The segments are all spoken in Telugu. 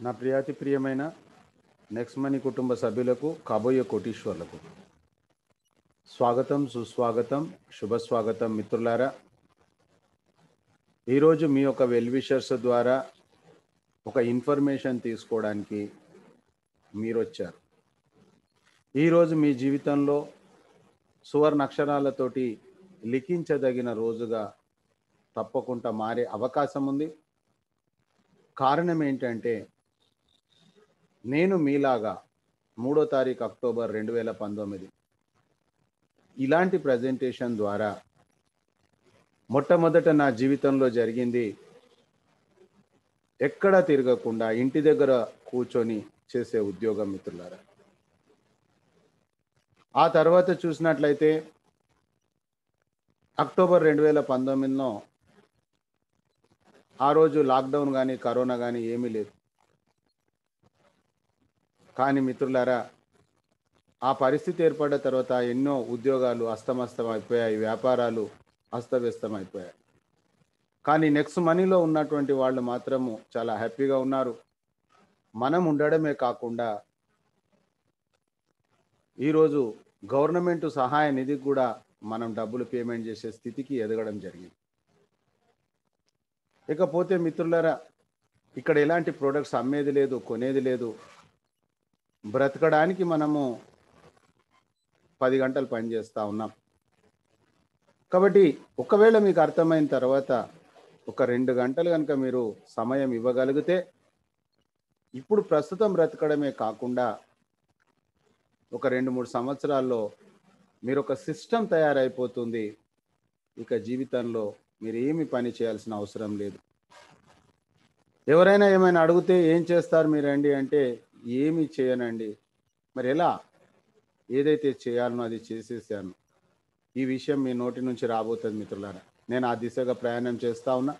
నా ప్రియాతి ప్రియమైన నెక్స్ట్ మనీ కుటుంబ సభ్యులకు కాబోయే కోటీశ్వర్లకు స్వాగతం, సుస్వాగతం, శుభస్వాగతం మిత్రులారా. ఈరోజు మీ యొక్క వెల్ విషర్స్ ద్వారా ఒక ఇన్ఫర్మేషన్ తీసుకోవడానికి మీరు వచ్చారు. ఈరోజు మీ జీవితంలో సువర్ణ అక్షరాలతోటి లిఖించదగిన రోజుగా తప్పకుండా మారే అవకాశం ఉంది. కారణం ఏంటంటే, నేను మీలాగా 3వ తారీఖు అక్టోబర్ 2019 ఇలాంటి ప్రజెంటేషన్ ద్వారా మొట్టమొదట నా జీవితంలో జరిగింది ఎక్కడా తిరగకుండా ఇంటి దగ్గర కూర్చొని చేసే ఉద్యోగం మిత్రులారా. ఆ తర్వాత చూసినట్లయితే అక్టోబర్ 2019లో ఆ రోజు లాక్డౌన్ కానీ కరోనా కానీ ఏమీ లేదు. కానీ మిత్రులారా, ఆ పరిస్థితి ఏర్పడిన తర్వాత ఎన్నో ఉద్యోగాలు అస్తమస్తం అయిపోయాయి, వ్యాపారాలు అస్తవ్యస్తం అయిపోయాయి. కానీ నెక్స్ట్ మనీలో ఉన్నటువంటి వాళ్ళు మాత్రము చాలా హ్యాపీగా ఉన్నారు. మనం ఉండడమే కాకుండా ఈరోజు గవర్నమెంట్ సహాయ నిధికి కూడా మనం డబ్బులు పేమెంట్ చేసే స్థితికి ఎదగడం జరిగింది. ఇకపోతే మిత్రులారా, ఇక్కడ ఎలాంటి ప్రొడక్ట్స్ అమ్మేది లేదు, కొనేది లేదు. బ్రతకడానికి మనము 10 గంటలు పని చేస్తూ ఉన్నాం. కాబట్టి ఒకవేళ మీకు అర్థమైన తర్వాత ఒక 2 గంటలు కనుక మీరు సమయం ఇవ్వగలిగితే, ఇప్పుడు ప్రస్తుతం బ్రతకడమే కాకుండా ఒక 2-3 సంవత్సరాల్లో మీరు ఒక సిస్టమ్ తయారైపోతుంది. ఇక జీవితంలో మీరు ఏమి పని చేయాల్సిన అవసరం లేదు. ఎవరైనా ఏమైనా అడిగితే ఏం చేస్తారు మీరండి అంటే, ఏమి చేయనండి. మరి ఎలా? ఏదైతే చేయాలనో అది చేసేసాను. ఈ విషయం మీ నోటి నుంచి రాబోతుంది మిత్రులారా. నేను ఆ దిశగా ప్రయాణం చేస్తూ ఉన్నా.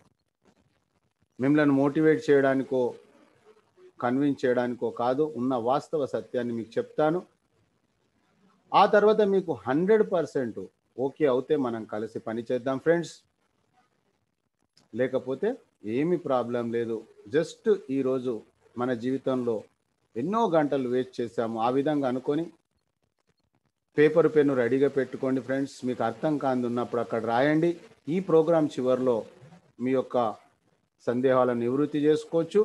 మిమ్మల్ని మోటివేట్ చేయడానికో కన్విన్స్ చేయడానికో కాదు, ఉన్న వాస్తవ సత్యాన్ని మీకు చెప్తాను. ఆ తర్వాత మీకు 100% ఓకే అవుతే మనం కలిసి పని చేద్దాం ఫ్రెండ్స్. లేకపోతే ఏమి ప్రాబ్లం లేదు. జస్ట్ ఈరోజు మన జీవితంలో ఎన్నో గంటలు వేస్ట్ చేశాము. ఆ విధంగా అనుకొని పేపర్ పెన్ను రెడీగా పెట్టుకోండి ఫ్రెండ్స్. మీకు అర్థం కాంది ఉన్నప్పుడు అక్కడ రాయండి. ఈ ప్రోగ్రాం చివరిలో మీ యొక్క సందేహాలను నివృత్తి చేసుకోవచ్చు.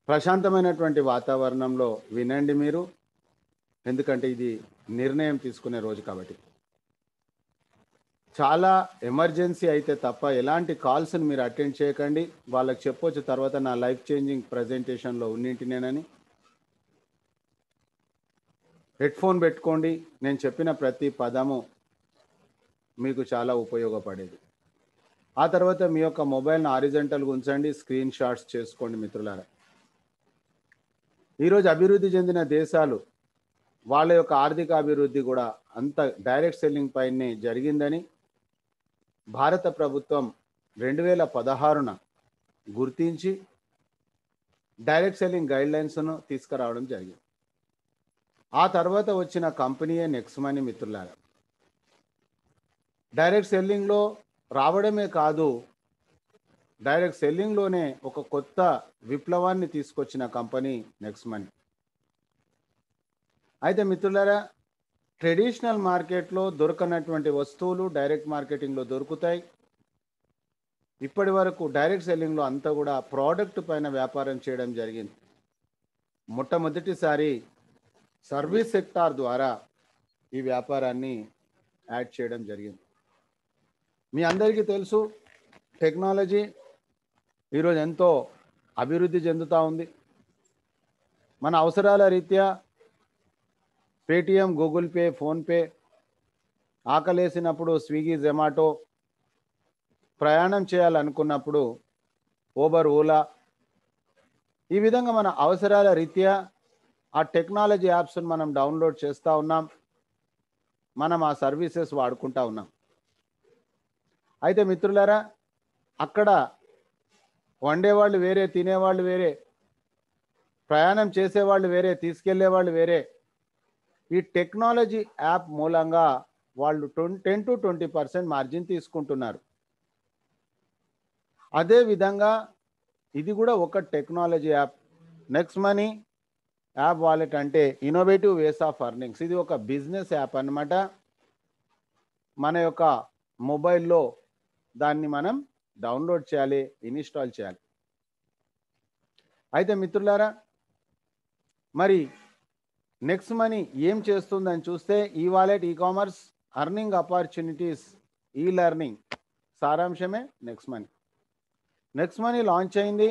ప్రశాంతమైనటువంటి వాతావరణంలో వినండి మీరు, ఎందుకంటే ఇది నిర్ణయం తీసుకునే రోజు కాబట్టి. చాలా ఎమర్జెన్సీ అయితే తప్ప ఎలాంటి కాల్స్ని మీరు అటెండ్ చేయకండి. వాళ్ళకి చెప్పొచ్చు తర్వాత నా లైఫ్ చేంజింగ్ ప్రజెంటేషన్లో ఉన్నింటినేనని. హెడ్ఫోన్ పెట్టుకోండి. నేను చెప్పిన ప్రతి పదము మీకు చాలా ఉపయోగపడేది. ఆ తర్వాత మీ యొక్క మొబైల్ని హారిజంటల్గా ఉంచండి, స్క్రీన్ షాట్స్ చేసుకోండి మిత్రులారా. ఈరోజు అభివృద్ధి చెందిన దేశాలు వాళ్ళ యొక్క ఆర్థిక అభివృద్ధి కూడా అంత డైరెక్ట్ సెల్లింగ్ పైనే జరిగిందని భారత ప్రభుత్వం 2016న గుర్తించి డైరెక్ట్ సెల్లింగ్ గైడ్లైన్స్ను తీసుకురావడం జరిగింది. ఆ తర్వాత వచ్చిన కంపెనీయే నెక్స్ట్ మనీ మిత్రులారా. డైరెక్ట్ సెల్లింగ్లో రావడమే కాదు, డైరెక్ట్ సెల్లింగ్లోనే ఒక కొత్త విప్లవాన్ని తీసుకొచ్చిన కంపెనీ నెక్స్ట్ మనీ. అయితే మిత్రులారా, ట్రెడిషనల్ మార్కెట్లో దొరకనటువంటి వస్తువులు డైరెక్ట్ మార్కెటింగ్లో దొరుకుతాయి. ఇప్పటి వరకు డైరెక్ట్ సెల్లింగ్లో అంతా కూడా ప్రోడక్ట్ పైన వ్యాపారం చేయడం జరిగింది. మొట్టమొదటిసారి సర్వీస్ సెక్టార్ ద్వారా ఈ వ్యాపారాన్ని యాడ్ చేయడం జరిగింది. మీ అందరికీ తెలుసు, టెక్నాలజీ ఈరోజు ఎంతో అభివృద్ధి చెందుతూ ఉంది. మన అవసరాల రీత్యా పేటిఎం, గూగుల్ పే, ఫోన్పే, ఆకలేసినప్పుడు స్విగ్గీ, జొమాటో, ప్రయాణం చేయాలనుకున్నప్పుడు ఊబర్, ఓలా, ఈ విధంగా మన అవసరాల రీత్యా ఆ టెక్నాలజీ యాప్స్ని మనం డౌన్లోడ్ చేస్తూ ఉన్నాం. మనం ఆ సర్వీసెస్ వాడుకుంటూ ఉన్నాం. అయితే మిత్రులారా, అక్కడ వండేవాళ్ళు వేరే, తినేవాళ్ళు వేరే, ప్రయాణం చేసేవాళ్ళు వేరే, తీసుకెళ్లేవాళ్ళు వేరే. ఈ టెక్నాలజీ యాప్ మూలంగా వాళ్ళు 10 to 20% మార్జిన్ తీసుకుంటున్నారు. అదేవిధంగా ఇది కూడా ఒక technology app. Next money app wallet అంటే ఇన్నోవేటివ్ వేస్ ఆఫ్ అర్నింగ్స్. ఇది ఒక బిజినెస్ యాప్ అన్నమాట. మన యొక్క మొబైల్లో దాన్ని మనం డౌన్లోడ్ చేయాలి, ఇన్స్టాల్ చేయాలి. అయితే మిత్రులారా, మరి నెక్స్ట్ మనీ ఏం చేస్తుందని చూస్తే e wallet, e commerce, earning opportunities, e learning సారాంశమే next money. Next money launch అయింది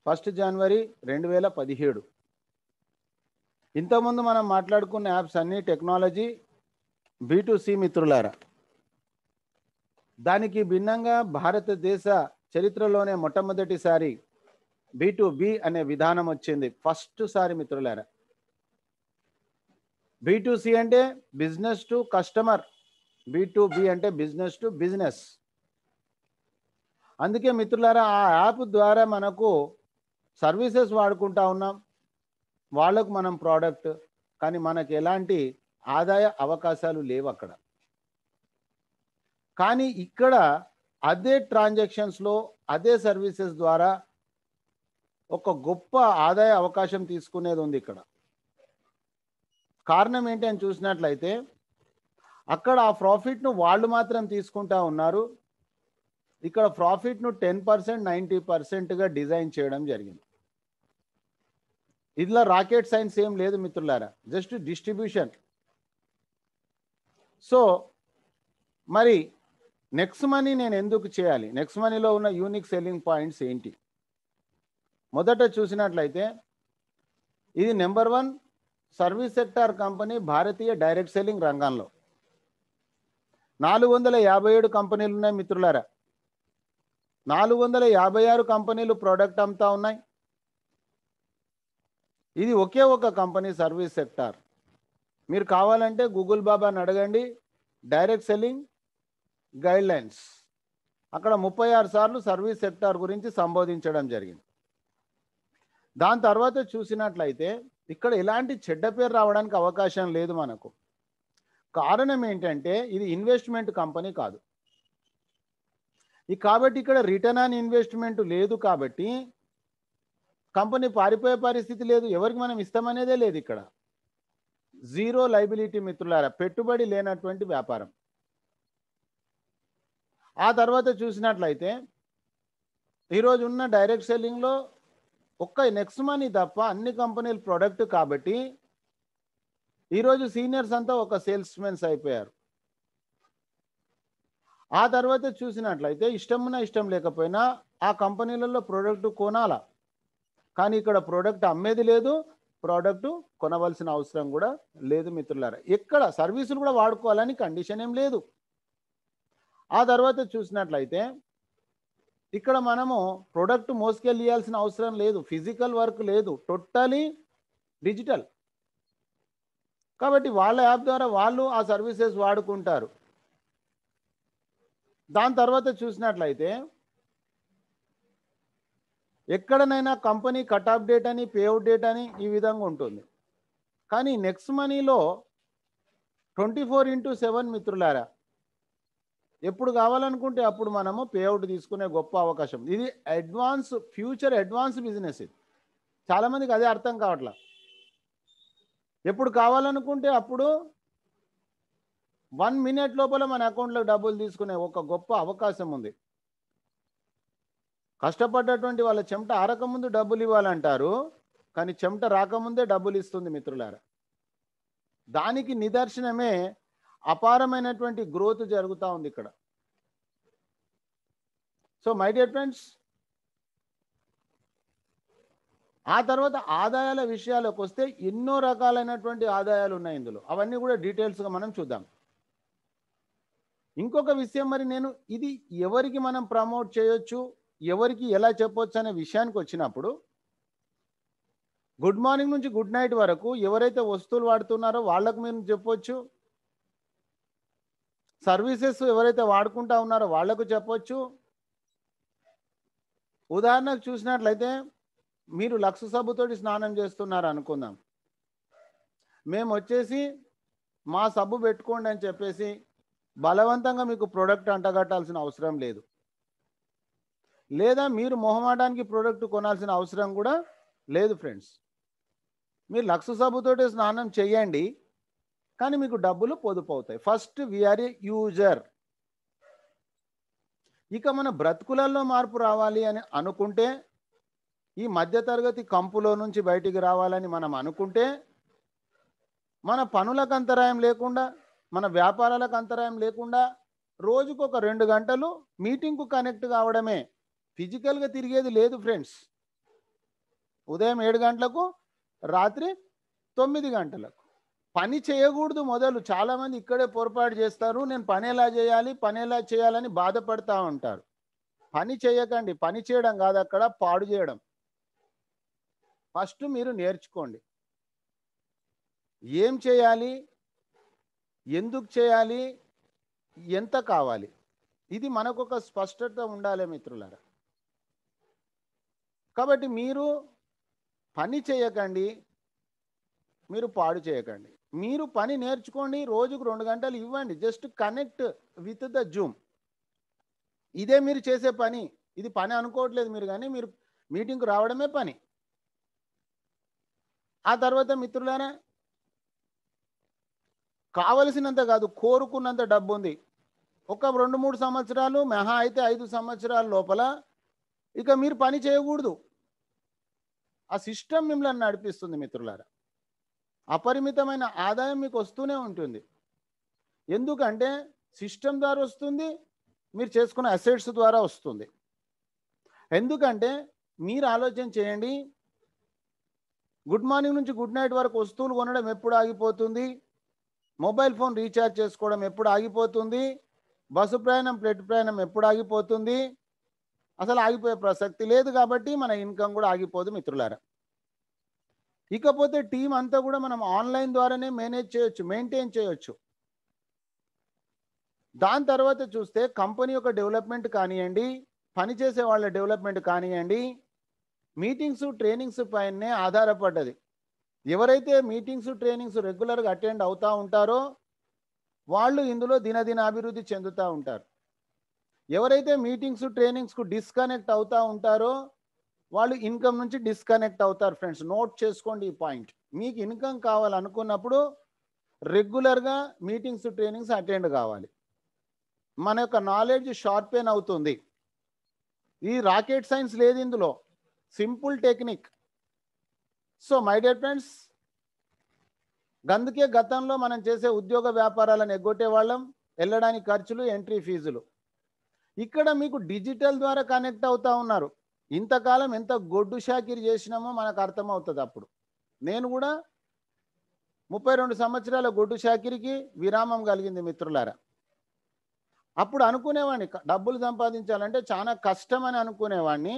1 జనవరి 2017. ఇంతకుముందు మనం మాట్లాడుకున్న యాప్స్ అన్నీ టెక్నాలజీ B2C మిత్రులారా. దానికి భిన్నంగా భారతదేశ చరిత్రలోనే మొట్టమొదటిసారి B2B అనే విధానం వచ్చింది. ఫస్ట్ సారి మిత్రులారా. B2C అంటే బిజినెస్ టు కస్టమర్, B2B అంటే బిజినెస్ టు బిజినెస్. అందుకే మిత్రులారా, ఆ యాప్ ద్వారా మనకు సర్వీసెస్ వాడుకుంటా ఉన్నాం, వాళ్ళకు మనం ప్రోడక్ట్, కానీ మనకు ఎలాంటి ఆదాయ అవకాశాలు లేవు అక్కడ. కానీ ఇక్కడ అదే ట్రాన్సాక్షన్స్లో, అదే సర్వీసెస్ ద్వారా ఒక గొప్ప ఆదాయ అవకాశం తీసుకునేది ఉంది ఇక్కడ. కారణం ఏంటి అని చూసినట్లయితే, అక్కడ ఆ ప్రాఫిట్ను వాళ్ళు మాత్రం తీసుకుంటా ఉన్నారు. ఇక్కడ ప్రాఫిట్ను 10%, 90%గా డిజైన్ చేయడం జరిగింది. ఇదిలా రాకెట్ సైన్స్ ఏం లేదు మిత్రులారా, జస్ట్ డిస్ట్రిబ్యూషన్. సో మరి నెక్స్ట్ మనీ నేను ఎందుకు చేయాలి? నెక్స్ట్ మనీలో ఉన్న యూనిక్ సెల్లింగ్ పాయింట్స్ ఏంటి? మొదట చూసినట్లయితే, ఇది నెంబర్ 1 సర్వీస్ సెక్టార్ కంపెనీ భారతీయ డైరెక్ట్ సెల్లింగ్ రంగంలో. 457 కంపెనీలు ఉన్నాయి మిత్రులారా. 456 కంపెనీలు ప్రోడక్ట్ అమ్ముతా ఉన్నాయి. ఇది ఒకే ఒక కంపెనీ సర్వీస్ సెక్టార్. మీరు కావాలంటే గూగుల్ బాబాని అడగండి, డైరెక్ట్ సెల్లింగ్ గైడ్లైన్స్, అక్కడ 36 సార్లు సర్వీస్ సెక్టార్ గురించి సంబోధించడం జరిగింది. దాని తర్వాత చూసినట్లయితే ఇక్కడ ఎలాంటి చెడ్డ పేరు రావడానికి అవకాశం లేదు మనకు. కారణం ఏంటంటే ఇది ఇన్వెస్ట్మెంట్ కంపెనీ కాదు. కాబట్టి ఇక్కడ రిటర్న్ ఆన్ ఇన్వెస్ట్మెంట్ లేదు, కాబట్టి కంపెనీ పారిపోయే పరిస్థితి లేదు, ఎవరికి మనం ఇస్తామనేదే లేదు. ఇక్కడ జీరో లైబిలిటీ మిత్రులారా, పెట్టుబడి లేనటువంటి వ్యాపారం. ఆ తర్వాత చూసినట్లయితే ఈరోజు ఉన్న డైరెక్ట్ సెల్లింగ్లో ఒక్క నెక్స్ట్ మనీ తప్ప అన్ని కంపెనీలు ప్రొడక్ట్, కాబట్టి ఈరోజు సీనియర్స్ అంతా ఒక సేల్స్మెన్స్ అయిపోయారు. ఆ తర్వాత చూసినట్లయితే ఇష్టమున్నా ఇష్టం లేకపోయినా ఆ కంపెనీలలో ప్రోడక్ట్ కొనాలా, కానీ ఇక్కడ ప్రోడక్ట్ అమ్మేది లేదు, ప్రోడక్ట్ కొనవలసిన అవసరం కూడా లేదు మిత్రులారా. ఎక్కడ సర్వీసులు కూడా వాడుకోవాలని కండిషన్ ఏం లేదు. ఆ తర్వాత చూసినట్లయితే ఇక్కడ మనము ప్రోడక్ట్ మోసుకెళ్ళాల్సిన అవసరం లేదు, ఫిజికల్ వర్క్ లేదు, టోటలీ డిజిటల్. కాబట్టి వాళ్ళ యాప్ ద్వారా వాళ్ళు ఆ సర్వీసెస్ వాడుకుంటారు. దాని తర్వాత చూసినట్లయితే ఎక్కడనైనా కంపెనీ కట్ ఆఫ్ డేట్ అని, పేఅవుట్ డేట్ అని ఈ విధంగా ఉంటుంది. కానీ నెక్స్ట్ మనీలో 24/7 మిత్రులారా, ఎప్పుడు కావాలనుకుంటే అప్పుడు మనము పేఅవుట్ తీసుకునే గొప్ప అవకాశం. ఇది ఫ్యూచర్ అడ్వాన్స్ బిజినెస్. ఇది చాలామందికి అదే అర్థం కావట్లా. ఎప్పుడు కావాలనుకుంటే అప్పుడు 1 మినిట్ లోపల మన అకౌంట్లో డబ్బులు తీసుకునే ఒక గొప్ప అవకాశం ఉంది. కష్టపడ్డటువంటి వాళ్ళ చెమట ఆరకముందు డబ్బులు ఇవ్వాలంటారు, కానీ చెమట రాకముందే డబ్బులు ఇస్తుంది మిత్రులారా. దానికి నిదర్శనమే అపారమైనటువంటి గ్రోత్ జరుగుతూ ఉంది ఇక్కడ. సో మై డియర్ ఫ్రెండ్స్, ఆ తర్వాత ఆదాయాల విషయాలకు వస్తే ఎన్నో రకాలైనటువంటి ఆదాయాలు ఉన్నాయి ఇందులో. అవన్నీ కూడా డీటెయిల్స్గా మనం చూద్దాం. ఇంకొక విషయం, మరి నేను ఇది ఎవరికి మనం ప్రమోట్ చేయొచ్చు, ఎవరికి ఎలా చెప్పొచ్చు అనే విషయానికి వచ్చినప్పుడు, గుడ్ మార్నింగ్ నుంచి గుడ్ నైట్ వరకు ఎవరైతే వస్తువులు వాడుతున్నారో వాళ్ళకు మీరు చెప్పొచ్చు, సర్వీసెస్ ఎవరైతే వాడుకుంటా ఉన్నారో వాళ్లకు చెప్పొచ్చు. ఉదాహరణకు చూసినట్లయితే మీరు లక్స్ సబ్బుతోటి స్నానం చేస్తున్నారు అనుకుందాం, మేము వచ్చేసి మా సబ్బు పెట్టుకోండి అని చెప్పేసి బలవంతంగా మీకు ప్రోడక్ట్ అంటగట్టాల్సిన అవసరం లేదు. లేదా మీరు మొహమాటానికి ప్రోడక్ట్ కొనాల్సిన అవసరం కూడా లేదు ఫ్రెండ్స్. మీరు లక్స్ సబ్బుతోటి స్నానం చేయండి, కానీ మీకు డబ్బులు పొదుపు అవుతాయి. ఫస్ట్ వీఆర్ ఏ యూజర్. ఇక మన బ్రతుకులలో మార్పు రావాలి అని అనుకుంటే, ఈ మధ్యతరగతి కంపులో నుంచి బయటికి రావాలని మనం అనుకుంటే, మన పనులకు అంతరాయం లేకుండా, మన వ్యాపారాలకు అంతరాయం లేకుండా రోజుకు ఒక 2 గంటలు మీటింగ్కు కనెక్ట్ కావడమే. ఫిజికల్గా తిరిగేది లేదు ఫ్రెండ్స్. ఉదయం 7 గంటలకు, రాత్రి 9 గంటలకు. పని చేయకూడదు మొదలు. చాలామంది ఇక్కడే పొరపాటు చేస్తారు. నేను పని ఎలా చేయాలి, పని ఎలా చేయాలని బాధపడతా ఉంటారు. పని చేయకండి. పని చేయడం కాదు, అక్కడ పాడు చేయడం. ఫస్ట్ మీరు నేర్చుకోండి. ఏం చేయాలి, ఎందుకు చేయాలి, ఎంత కావాలి, ఇది మనకొక స్పష్టత ఉండాలి మిత్రులారా. కాబట్టి మీరు పని చేయకండి, మీరు పాడు చేయకండి. మీరు పని నేర్చుకోండి, రోజుకు 2 గంటలు ఇవ్వండి. Just connect with the Zoom. ఇదే మీరు చేసే పని. ఇది పని అనుకోవట్లేదు మీరు, కానీ మీరు మీటింగ్కు రావడమే పని. ఆ తర్వాత మిత్రులారా, కావలసినంత కాదు, కోరుకున్నంత డబ్బు ఉంది. ఒక 2-3 సంవత్సరాలు, మహా అయితే 5 సంవత్సరాల లోపల ఇక మీరు పని చేయకూడదు. ఆ సిస్టమ్ మిమ్మల్ని నడిపిస్తుంది మిత్రులారా. అపరిమితమైన ఆదాయం మీకు వస్తూనే ఉంటుంది. ఎందుకంటే సిస్టమ్ ద్వారా వస్తుంది, మీరు చేసుకున్న అసెట్స్ ద్వారా వస్తుంది. ఎందుకంటే మీరు ఆలోచన చేయండి, గుడ్ మార్నింగ్ నుంచి గుడ్ నైట్ వరకు వస్తువులు కొనడం ఎప్పుడు ఆగిపోతుంది? మొబైల్ ఫోన్ రీఛార్జ్ చేసుకోవడం ఎప్పుడు ఆగిపోతుంది? బస్సు ప్రయాణం, ప్లేట్ ప్రయాణం ఎప్పుడు ఆగిపోతుంది? అసలు ఆగిపోయే ప్రసక్తి లేదు. కాబట్టి మన ఇన్కమ్ కూడా ఆగిపోదు మిత్రులారా. ఇకపోతే టీం అంతా కూడా మనం ఆన్లైన్ ద్వారానే మేనేజ్ చేయొచ్చు, మెయింటైన్ చేయొచ్చు. దాని తర్వాత చూస్తే కంపెనీ యొక్క డెవలప్మెంట్ కానివ్వండి, పనిచేసే వాళ్ళ డెవలప్మెంట్ కానివ్వండి, మీటింగ్స్, ట్రైనింగ్స్ పైనే ఆధారపడ్డది. ఎవరైతే మీటింగ్స్, ట్రైనింగ్స్ రెగ్యులర్గా అటెండ్ అవుతూ ఉంటారో వాళ్ళు ఇందులో దినదిన అభివృద్ధి చెందుతూ ఉంటారు. ఎవరైతే మీటింగ్స్, ట్రైనింగ్స్కు డిస్కనెక్ట్ అవుతూ ఉంటారో వాళ్ళు ఇన్కమ్ నుంచి డిస్కనెక్ట్ అవుతారు. ఫ్రెండ్స్, నోట్ చేసుకోండి ఈ పాయింట్. మీకు ఇన్కమ్ కావాలనుకున్నప్పుడు రెగ్యులర్గా మీటింగ్స్, ట్రైనింగ్స్ అటెండ్ కావాలి. మన యొక్క నాలెడ్జ్ షార్పెన్ అవుతుంది. ఈ రాకెట్ సైన్స్ లేదు ఇందులో, simple technique. So my dear friends, అందుకే గతంలో మనం చేసే ఉద్యోగ వ్యాపారాలను ఎగ్గొట్టే వాళ్ళం. వెళ్ళడానికి ఖర్చులు, ఎంట్రీ ఫీజులు. ఇక్కడ మీకు డిజిటల్ ద్వారా కనెక్ట్ అవుతా ఉన్నారు. ఇంతకాలం ఎంత గొడ్డు షాకిరి చేసినామో మనకు అర్థమవుతుంది. అప్పుడు నేను కూడా 32 సంవత్సరాల గొడ్డు షాకిరికి విరామం కలిగింది మిత్రులారా. అప్పుడు అనుకునేవాడిని డబ్బులు సంపాదించాలంటే చాలా కష్టం అని అనుకునేవాడిని,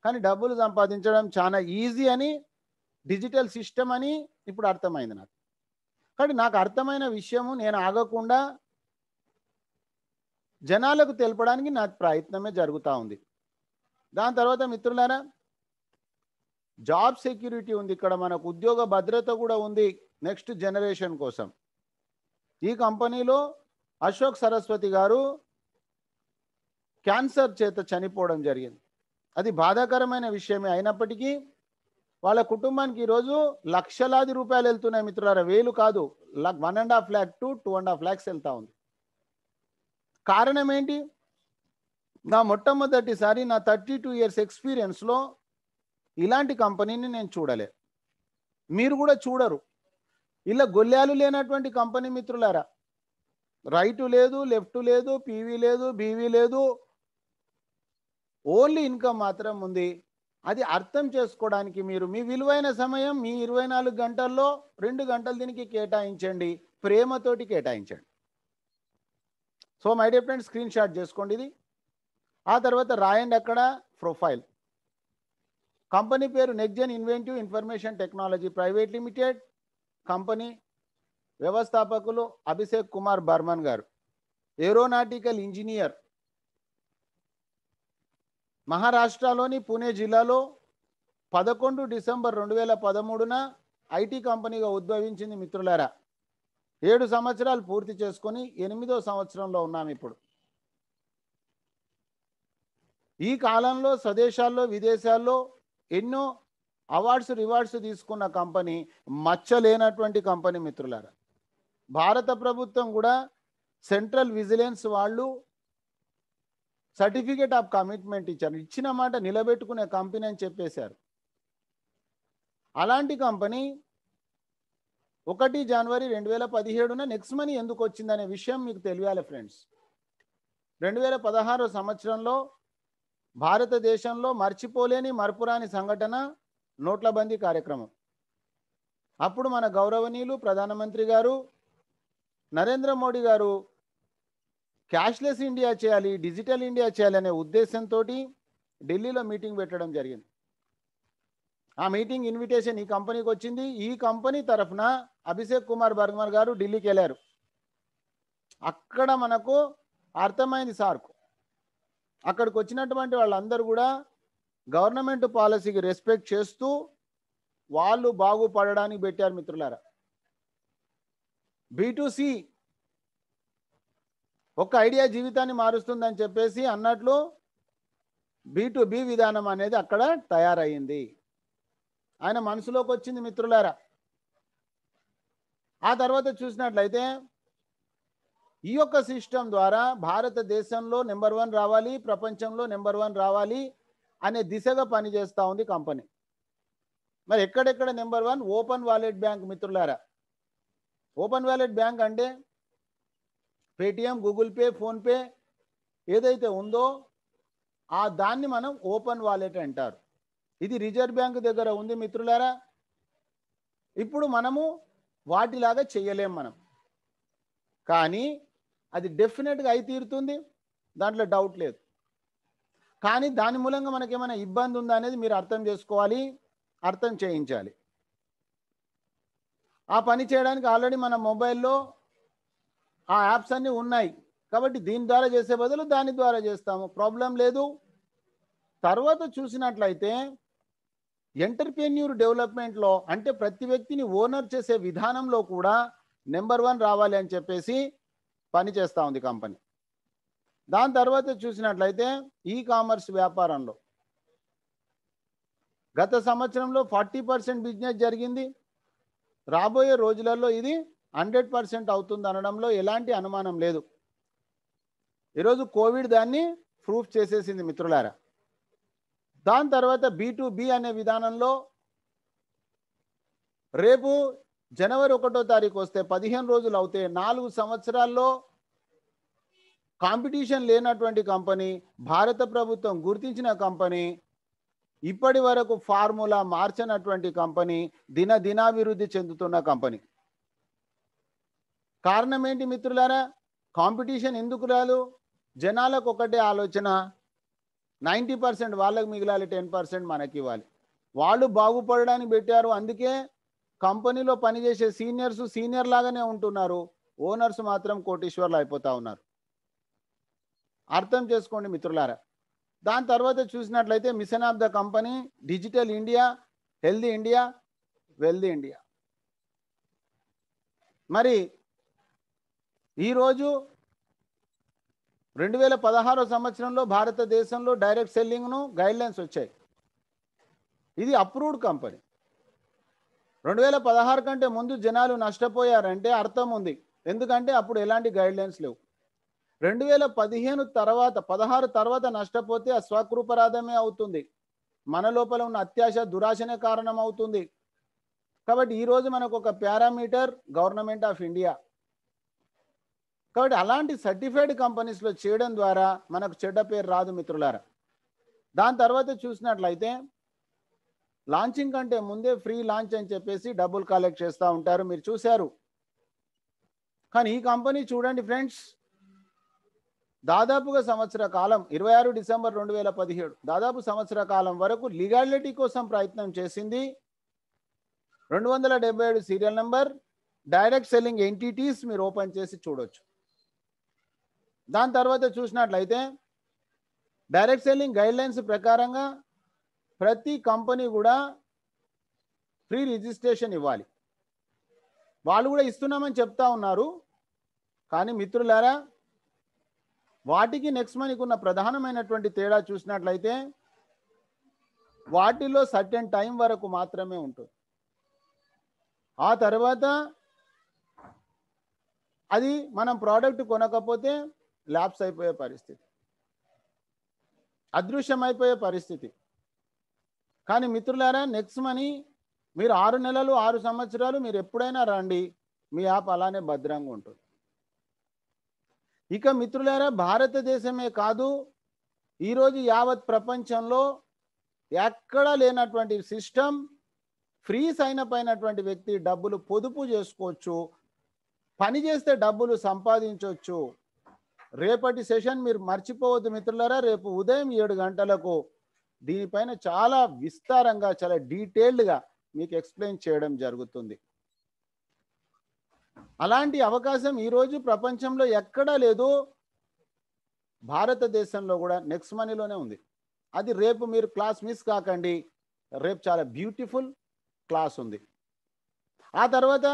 కానీ డబ్బులు సంపాదించడం చాలా ఈజీ అని, డిజిటల్ సిస్టమ్ అని ఇప్పుడు అర్థమైంది నాకు. కానీ నాకు అర్థమైన విషయము నేను ఆగకుండా జనాలకు తెలపడానికి నా ప్రయత్నమే జరుగుతూ ఉంది. దాని తర్వాత మిత్రులారా, జాబ్ సెక్యూరిటీ ఉంది ఇక్కడ, మనకు ఉద్యోగ భద్రత కూడా ఉంది నెక్స్ట్ జనరేషన్ కోసం. ఈ కంపెనీలో అశోక్ సరస్వతి గారు క్యాన్సర్ చేత చనిపోవడం జరిగింది. అది బాధాకరమైన విషయమే అయినప్పటికీ వాళ్ళ కుటుంబానికి ఈరోజు లక్షలాది రూపాయలు వెళ్తున్నాయి మిత్రులారా, వేలు కాదు, 1.5 lakh to 2.5 lakhs వెళ్తా ఉంది. కారణం ఏంటి? నా మొట్టమొదటిసారి నా 32 years ఎక్స్పీరియన్స్లో ఇలాంటి కంపెనీని నేను చూడలే, మీరు కూడా చూడరు. ఇలా గొల్లాలు లేనటువంటి కంపెనీ మిత్రులారా. రైటు లేదు, లెఫ్ట్ లేదు, పీవీ లేదు, బీవీ లేదు, ఓన్లీ ఇన్కమ్ మాత్రం ఉంది. అది అర్థం చేసుకోవడానికి మీరు మీ విలువైన సమయం, మీ 24 గంటల్లో 2 గంటలు దీనికి కేటాయించండి, ప్రేమతోటి కేటాయించండి. So my dear friends, screen shot చేసుకోండి ఇది. ఆ తర్వాత రాయండి అక్కడ ప్రొఫైల్. కంపెనీ పేరు NexGen inventive information technology private limited. Company వ్యవస్థాపకులు అభిషేక్ కుమార్ బర్మన్ గారు, ఏరోనాటికల్ ఇంజనీర్. మహారాష్ట్రలోని పుణే జిల్లాలో 11 డిసెంబర్ 2013 ఐటీ కంపెనీగా ఉద్భవించింది మిత్రులారా. 7 సంవత్సరాలు పూర్తి చేసుకొని 8వ సంవత్సరంలో ఉన్నాం ఇప్పుడు. ఈ కాలంలో స్వదేశాల్లో విదేశాల్లో ఎన్నో అవార్డ్స్ రివార్డ్స్ తీసుకున్న కంపెనీ, మచ్చలేనటువంటి కంపెనీ మిత్రులారా. భారత ప్రభుత్వం కూడా సెంట్రల్ విజిలెన్స్ వాళ్ళు సర్టిఫికేట్ ఆఫ్ కమిట్మెంట్ ఇచ్చారు. ఇచ్చిన మాట నిలబెట్టుకునే కంపెనీ అని చెప్పేశారు. అలాంటి కంపెనీ 1 జనవరి 2017 నెక్స్ట్ మనీ ఎందుకు వచ్చిందనే విషయం మీకు తెలియాలి ఫ్రెండ్స్. 2016 సంవత్సరంలో భారతదేశంలో మర్చిపోలేని మరపురాని సంఘటన నోట్ల బందీ కార్యక్రమం. అప్పుడు మన గౌరవనీయులు ప్రధానమంత్రి గారు నరేంద్ర మోడీ గారు క్యాష్లెస్ ఇండియా చేయాలి, డిజిటల్ ఇండియా చేయాలి అనే ఉద్దేశంతో ఢిల్లీలో మీటింగ్ పెట్టడం జరిగింది. ఆ మీటింగ్ ఇన్విటేషన్ ఈ కంపెనీకి వచ్చింది. ఈ కంపెనీ తరఫున అభిషేక్ కుమార్ బర్గమర్ గారు ఢిల్లీకి వెళ్ళారు. అక్కడ మనకు అర్థమైంది సార్కు. అక్కడికి వచ్చినటువంటి వాళ్ళందరూ కూడా గవర్నమెంట్ పాలసీకి రెస్పెక్ట్ చేస్తూ వాళ్ళు బాగుపడడానికి పెట్టారు మిత్రులారా. B2C ఒక ఐడియా జీవితాన్ని మారుస్తుందని చెప్పేసి అన్నట్లు B2B విధానం అనేది అక్కడ తయారయ్యింది. ఆయన మనసులోకి వచ్చింది మిత్రులారా. ఆ తర్వాత చూసినట్లయితే ఈ యొక్క సిస్టమ్ ద్వారా భారతదేశంలో నెంబర్ 1 రావాలి, ప్రపంచంలో నెంబర్ 1 రావాలి అనే దిశగా పనిచేస్తూ ఉంది కంపెనీ. మరి ఎక్కడెక్కడ నెంబర్ 1? ఓపెన్ వాలెట్ బ్యాంక్ మిత్రులారా. ఓపెన్ వాలెట్ బ్యాంక్ అంటే పేటిఎం, గూగుల్ పే, ఫోన్పే ఏదైతే ఉందో ఆ దాన్ని మనం ఓపెన్ వాలెట్ అంటారు. ఇది రిజర్వ్ బ్యాంక్ దగ్గర ఉంది మిత్రులారా. ఇప్పుడు మనము వాటిలాగా చేయలేం మనం, కానీ అది డెఫినెట్గా అయి తీరుతుంది, దాంట్లో డౌట్ లేదు. కానీ దాని మూలంగా మనకేమైనా ఇబ్బంది ఉందా అనేది మీరు అర్థం చేసుకోవాలి, అర్థం చేయించాలి. ఆ పని చేయడానికి ఆల్రెడీ మన మొబైల్లో ఆ యాప్స్ అన్నీ ఉన్నాయి కాబట్టి దీని ద్వారా చేసే బదులు దాని ద్వారా చేస్తాము, ప్రాబ్లం లేదు. తర్వాత చూసినట్లయితే ఎంటర్‌ప్రెన్యూర్ డెవలప్మెంట్లో అంటే ప్రతి వ్యక్తిని ఓనర్ చేసే విధానంలో కూడా నెంబర్ 1 రావాలి అని చెప్పేసి పని చేస్తూ ఉంది కంపెనీ. దాని తర్వాత చూసినట్లయితే ఈ కామర్స్ వ్యాపారంలో గత సంవత్సరంలో 40% బిజినెస్ జరిగింది. రాబోయే రోజులలో ఇది 100% అవుతుంది అనడంలో ఎలాంటి అనుమానం లేదు. ఈరోజు కోవిడ్ దాన్ని ప్రూఫ్ చేసేసింది మిత్రులారా. దాని తర్వాత B2B అనే విధానంలో రేపు జనవరి 1వ తారీఖు వస్తే 15 రోజులు అవుతే 4 సంవత్సరాల్లో కాంపిటీషన్ లేనటువంటి కంపెనీ, భారత ప్రభుత్వం గుర్తించిన కంపెనీ, ఇప్పటి వరకు ఫార్ములా మార్చనటువంటి కంపెనీ, దినాభివృద్ధి చెందుతున్న కంపెనీ. కారణం ఏంటి మిత్రులారా? కాంపిటీషన్ ఎందుకు రాదు? జనాలకు ఒకటే ఆలోచన, 90% వాళ్ళకి మిగిలాలి, 10% మనకి ఇవ్వాలి. వాళ్ళు బాగుపడడానికి పెట్టారు. అందుకే కంపెనీలో పనిచేసే సీనియర్స్ సీనియర్ లాగానే ఉంటున్నారు, ఓనర్స్ మాత్రం కోటీశ్వర్లు అయిపోతూ ఉన్నారు. అర్థం చేసుకోండి మిత్రులారా. దాని తర్వాత చూసినట్లయితే machine of the company digital India, healthy India, wealthy India. మరి ఈరోజు 2016 సంవత్సరంలో భారతదేశంలో డైరెక్ట్ సెల్లింగ్ను గైడ్లైన్స్ వచ్చాయి. ఇది అప్రూవ్డ్ కంపెనీ. 2016 కంటే ముందు జనాలు నష్టపోయారంటే అర్థం ఉంది, ఎందుకంటే అప్పుడు ఎలాంటి గైడ్లైన్స్ లేవు. 2015 తర్వాత 16 తర్వాత నష్టపోతే ఆ స్వకృపరాధమే అవుతుంది. మన లోపల ఉన్న అత్యాశ, దురాశనే కారణం అవుతుంది. కాబట్టి ఈరోజు మనకు ఒక పారామీటర్ గవర్నమెంట్ ఆఫ్ ఇండియా. కాబట్టి అలాంటి సర్టిఫైడ్ కంపెనీస్లో చేయడం ద్వారా మనకు చెడ్డ పేరు రాదు మిత్రులారా. దాని తర్వాత చూసినట్లయితే లాంచింగ్ కంటే ముందే ఫ్రీ లాంచ్ అని చెప్పేసి డబ్బులు కలెక్ట్ చేస్తూ ఉంటారు, మీరు చూశారు. కానీ ఈ కంపెనీ చూడండి ఫ్రెండ్స్, దాదాపుగా సంవత్సర కాలం 26 డిసెంబర్ 2017 దాదాపు సంవత్సర కాలం వరకు లీగాలిటీ కోసం ప్రయత్నం చేసింది. 277 serial number, direct selling entities మీరు ఓపెన్ చేసి చూడొచ్చు. దాని తర్వాత చూసినట్లయితే డైరెక్ట్ సెల్లింగ్ గైడ్లైన్స్ ప్రకారంగా ప్రతి కంపెనీ కూడా ఫ్రీ రిజిస్ట్రేషన్ ఇవ్వాలి. వాళ్ళు కూడా ఇస్తున్నామని చెప్తా ఉన్నారు. కానీ మిత్రులారా, వాటికి నెక్స్ట్ మనీకి ఉన్న ప్రధానమైనటువంటి తేడా చూసినట్లయితే వాటిలో సర్టెన్ టైం వరకు మాత్రమే ఉంటుంది. ఆ తర్వాత అది మనం ప్రోడక్ట్ కొనకపోతే ల్యాప్స్ అయిపోయే పరిస్థితి, అదృశ్యమైపోయే పరిస్థితి. కానీ మిత్రులారా, నెక్స్ట్ మనీ మీరు 6 నెలలు 6 సంవత్సరాలు మీరు ఎప్పుడైనా రండి, మీ యాప్ అలానే భద్రంగా ఉంటుంది. ఇక మిత్రులారా, భారతదేశమే కాదు, ఈరోజు యావత్ ప్రపంచంలో ఎక్కడా లేనటువంటి సిస్టమ్, ఫ్రీ సైన్ అప్ అయినటువంటి వ్యక్తి డబ్బులు పొదుపు చేసుకోవచ్చు, పని చేస్తే డబ్బులు సంపాదించవచ్చు. రేపటి సెషన్ మీరు మర్చిపోవద్దు మిత్రులారా. రేపు ఉదయం 7 గంటలకు దీనిపైన చాలా విస్తారంగా, చాలా డీటెయిల్డ్గా మీకు ఎక్స్ప్లెయిన్ చేయడం జరుగుతుంది. అలాంటి అవకాశం ఈరోజు ప్రపంచంలో ఎక్కడా లేదు, భారతదేశంలో కూడా నెక్స్ట్ మనీలోనే ఉంది. అది రేపు మీరు క్లాస్ మిస్ కాకండి, రేపు చాలా బ్యూటిఫుల్ క్లాస్ ఉంది. ఆ తర్వాత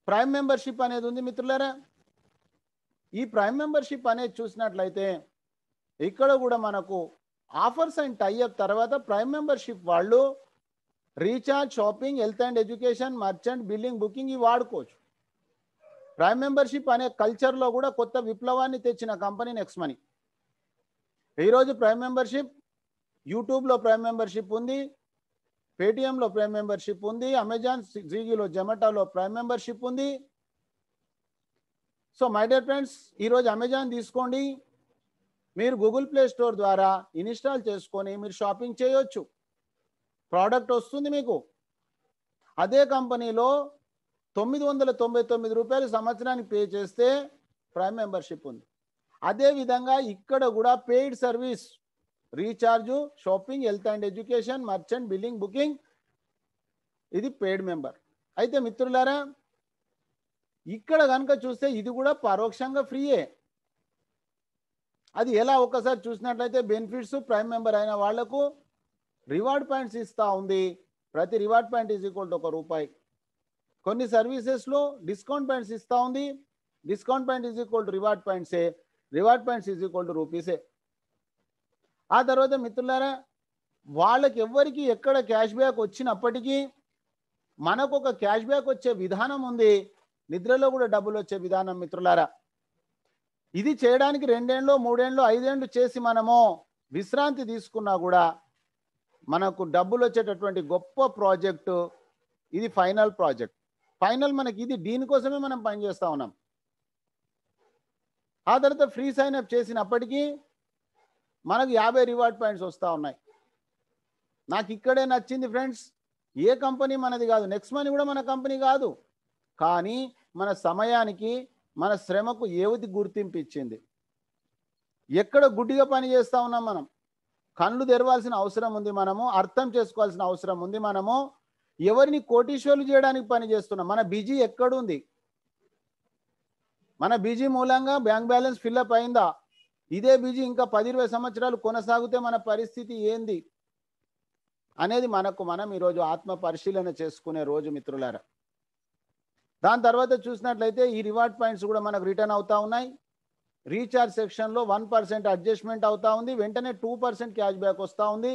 ప్రైమ్ మెంబర్షిప్ అనేది ఉంది మిత్రులారా. ఈ ప్రైమ్ మెంబర్షిప్ అనేది చూసినట్లయితే ఇక్కడ కూడా మనకు ఆఫర్స్ అండ్ టైఅప్ తర్వాత ప్రైమ్ మెంబర్షిప్ వాళ్ళు recharge, shopping, health and education, merchant, billing, booking ఇవి వాడుకోవచ్చు. ప్రైమ్ మెంబర్షిప్ అనే కల్చర్లో కూడా కొత్త విప్లవాన్ని తెచ్చిన కంపెనీ నెక్స్ట్ మనీ. ఈరోజు ప్రైమ్ మెంబర్షిప్ యూట్యూబ్లో ప్రైమ్ మెంబర్షిప్ ఉంది, పేటిఎంలో ప్రైమ్ మెంబర్షిప్ ఉంది, అమెజాన్, స్విగ్గీలో, జొమాటోలో ప్రైమ్ మెంబర్షిప్ ఉంది. సో మై డియర్ ఫ్రెండ్స్, ఈరోజు అమెజాన్ తీసుకోండి, మీరు గూగుల్ ప్లే స్టోర్ ద్వారా ఇన్స్టాల్ చేసుకొని మీరు షాపింగ్ చేయొచ్చు, ప్రోడక్ట్ వస్తుంది మీకు. అదే కంపెనీలో 999 రూపాయలు సంవత్సరానికి పే చేస్తే ప్రైమ్ మెంబర్షిప్ ఉంది. అదేవిధంగా ఇక్కడ కూడా paid service, recharge, shopping, health and education, merchant, billing, booking, ఇది పెయిడ్ మెంబర్. అయితే మిత్రులారా, ఇక్కడ కనుక చూస్తే ఇది కూడా పరోక్షంగా ఫ్రీయే. అది ఎలా ఒక్కసారి చూసినట్లయితే బెనిఫిట్స్, ప్రైమ్ మెంబర్ అయిన వాళ్లకు రివార్డ్ పాయింట్స్ ఇస్తూ ఉంది. ప్రతి reward point is equal to ₹1. కొన్ని సర్వీసెస్లో డిస్కౌంట్ పాయింట్స్ ఇస్తూ ఉంది. Discount point is equal to reward పాయింట్సే, reward points is equal to రూపీసే. ఆ తర్వాత మిత్రులారా, వాళ్ళకి ఎవరికి ఎక్కడ క్యాష్ బ్యాక్ వచ్చినప్పటికీ మనకు ఒక క్యాష్ బ్యాక్ వచ్చే విధానం ఉంది, నిద్రలో కూడా డబ్బులు వచ్చే విధానం మిత్రులారా. ఇది చేయడానికి 2 ఏళ్ళు 3 ఏళ్ళు 5 ఏళ్ళు చేసి మనము విశ్రాంతి తీసుకున్నా కూడా మనకు డబ్బులు వచ్చేటటువంటి గొప్ప ప్రాజెక్టు ఇది. ఫైనల్ ప్రాజెక్ట్, ఫైనల్ మనకి ఇది, దీనికోసమే మనం పనిచేస్తూ ఉన్నాం. ఆ తర్వాత ఫ్రీ సైన్ అప్ చేసినప్పటికీ మనకు 50 రివార్డ్ పాయింట్స్ వస్తూ ఉన్నాయి. నాకు ఇక్కడే నచ్చింది ఫ్రెండ్స్, ఏ కంపెనీ మనది కాదు, నెక్స్ట్ మనీ కూడా మన కంపెనీ కాదు, కానీ మన సమయానికి, మన శ్రమకు ఏది గుర్తింపు ఇచ్చింది. ఎక్కడ గుడ్డిగా పని చేస్తూ ఉన్నాం మనం, కళ్ళు తెరవాల్సిన అవసరం ఉంది, మనము అర్థం చేసుకోవాల్సిన అవసరం ఉంది. మనము ఎవరిని కోటీశ్వర్లు చేయడానికి పని చేస్తున్నాం. మన బిజీ ఎక్కడుంది, మన బిజీ మూలంగా బ్యాంక్ బ్యాలెన్స్ ఫిల్అప్ అయిందా, ఇదే బిజీ ఇంకా 10-20 సంవత్సరాలు కొనసాగితే మన పరిస్థితి ఏంది అనేది మనకు మనం ఈరోజు ఆత్మ పరిశీలన చేసుకునే రోజు మిత్రులారా. దాని తర్వాత చూసినట్లయితే ఈ రివార్డ్ పాయింట్స్ కూడా మనకు రిటర్న్ అవుతా ఉన్నాయి. రీఛార్జ్ సెక్షన్లో 1% అడ్జస్ట్మెంట్ అవుతా ఉంది, వెంటనే 2% క్యాష్ బ్యాక్ వస్తూ ఉంది.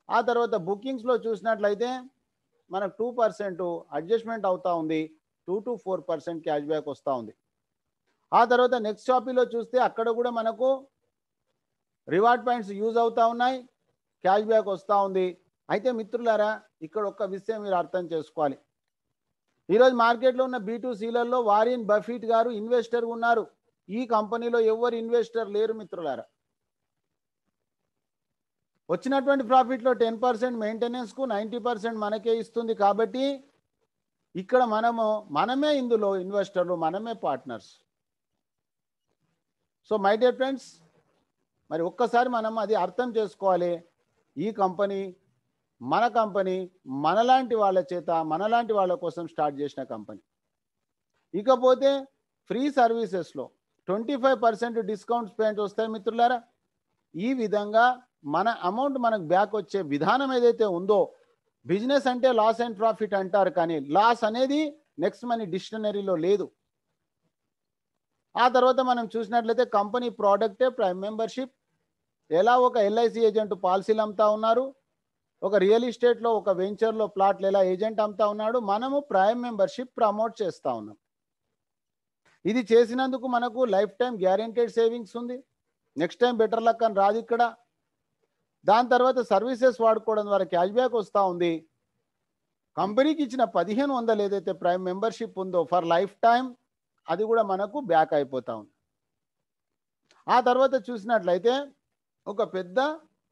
ఆ తర్వాత బుకింగ్స్లో చూసినట్లయితే మనకు 2% అడ్జస్ట్మెంట్ అవుతా ఉంది, 2 to 4% క్యాష్ బ్యాక్ వస్తూ ఉంది. ఆ తర్వాత నెక్స్ట్ షాపీలో చూస్తే అక్కడ కూడా మనకు రివార్డ్ పాయింట్స్ యూజ్ అవుతా ఉన్నాయి, క్యాష్ బ్యాక్ వస్తూ ఉంది. అయితే మిత్రులారా, ఇక్కడ ఒక్క విషయం మీరు అర్థం చేసుకోవాలి. ఈరోజు మార్కెట్లో ఉన్న B2Cలలో వారెన్ బఫెట్ గారు ఇన్వెస్టర్ ఉన్నారు. ఈ కంపెనీలో ఎవరు ఇన్వెస్టర్ లేరు మిత్రులారా. వచ్చినటువంటి ప్రాఫిట్లో 10% మెయింటెనెన్స్కు, 90% మనకే ఇస్తుంది. కాబట్టి ఇక్కడ మనమే ఇందులో ఇన్వెస్టర్లు, మనమే partners. So my dear friends, మరి ఒక్కసారి మనం అది అర్థం చేసుకోవాలి. ఈ కంపెనీ మన కంపెనీ, మనలాంటి వాళ్ళ చేత, మనలాంటి వాళ్ళ కోసం స్టార్ట్ చేసిన కంపెనీ. ఇకపోతే ఫ్రీ సర్వీసెస్లో 25% డిస్కౌంట్స్ పాయింట్ వస్తాయి మిత్రులారా. ఈ విధంగా మన అమౌంట్ మనకు బ్యాక్ వచ్చే విధానం ఏదైతే ఉందో, బిజినెస్ అంటే లాస్ అండ్ ప్రాఫిట్ అంటారు, కానీ లాస్ అనేది నెక్స్ట్ మనీ డిక్షనరీలో లేదు. ఆ తర్వాత మనం చూసినట్లయితే కంపెనీ ప్రోడక్టే ప్రైమ్ మెంబర్షిప్. ఎలా ఒక ఎల్ఐసి ఏజెంట్ పాలసీలు అమ్ముతా ఉన్నారు, ఒక రియల్ ఎస్టేట్లో ఒక వెంచర్లో ప్లాట్లు ఎలా ఏజెంట్ అమ్ముతా ఉన్నాడు, మనము ప్రైమ్ మెంబర్షిప్ ప్రమోట్ చేస్తూ ఉన్నాం. ఇది చేసినందుకు మనకు లైఫ్ టైం గ్యారెంటెడ్ సేవింగ్స్ ఉంది. నెక్స్ట్ టైం బెటర్ లక్ అని రాదు ఇక్కడ. దాని తర్వాత సర్వీసెస్ వాడుకోవడం ద్వారా క్యాష్ బ్యాక్ వస్తూ ఉంది. కంపెనీకి ఇచ్చిన 1500 ఏదైతే ప్రైమ్ మెంబర్షిప్ ఉందో ఫర్ లైఫ్ టైం, అది కూడా మనకు బ్యాక్ అయిపోతా ఉంది. ఆ తర్వాత చూసినట్లయితే ఒక పెద్ద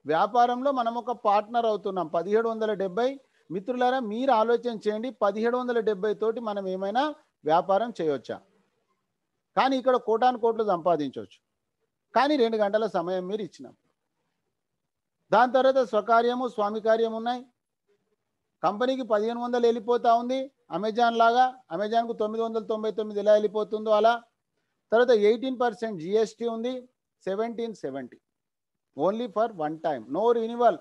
వ్యాపారంలో మనం ఒక పార్ట్నర్ అవుతున్నాం. 1770 మిత్రులారా, మీరు ఆలోచన చేయండి, 1770 తోటి మనం ఏమైనా వ్యాపారం చేయొచ్చా? కానీ ఇక్కడ కోటాను కోట్లు సంపాదించవచ్చు. కానీ 2 గంటల సమయం మీరు ఇచ్చినాం. దాని తర్వాత స్వకార్యము స్వామి కార్యం ఉన్నాయి. కంపెనీకి 1500 వెళ్ళిపోతూ ఉంది. అమెజాన్ లాగా, అమెజాన్కు 999 ఎలా వెళ్ళిపోతుందో అలా. తర్వాత 18% జిఎస్టీ ఉంది. 1770 only for one time, no renewal.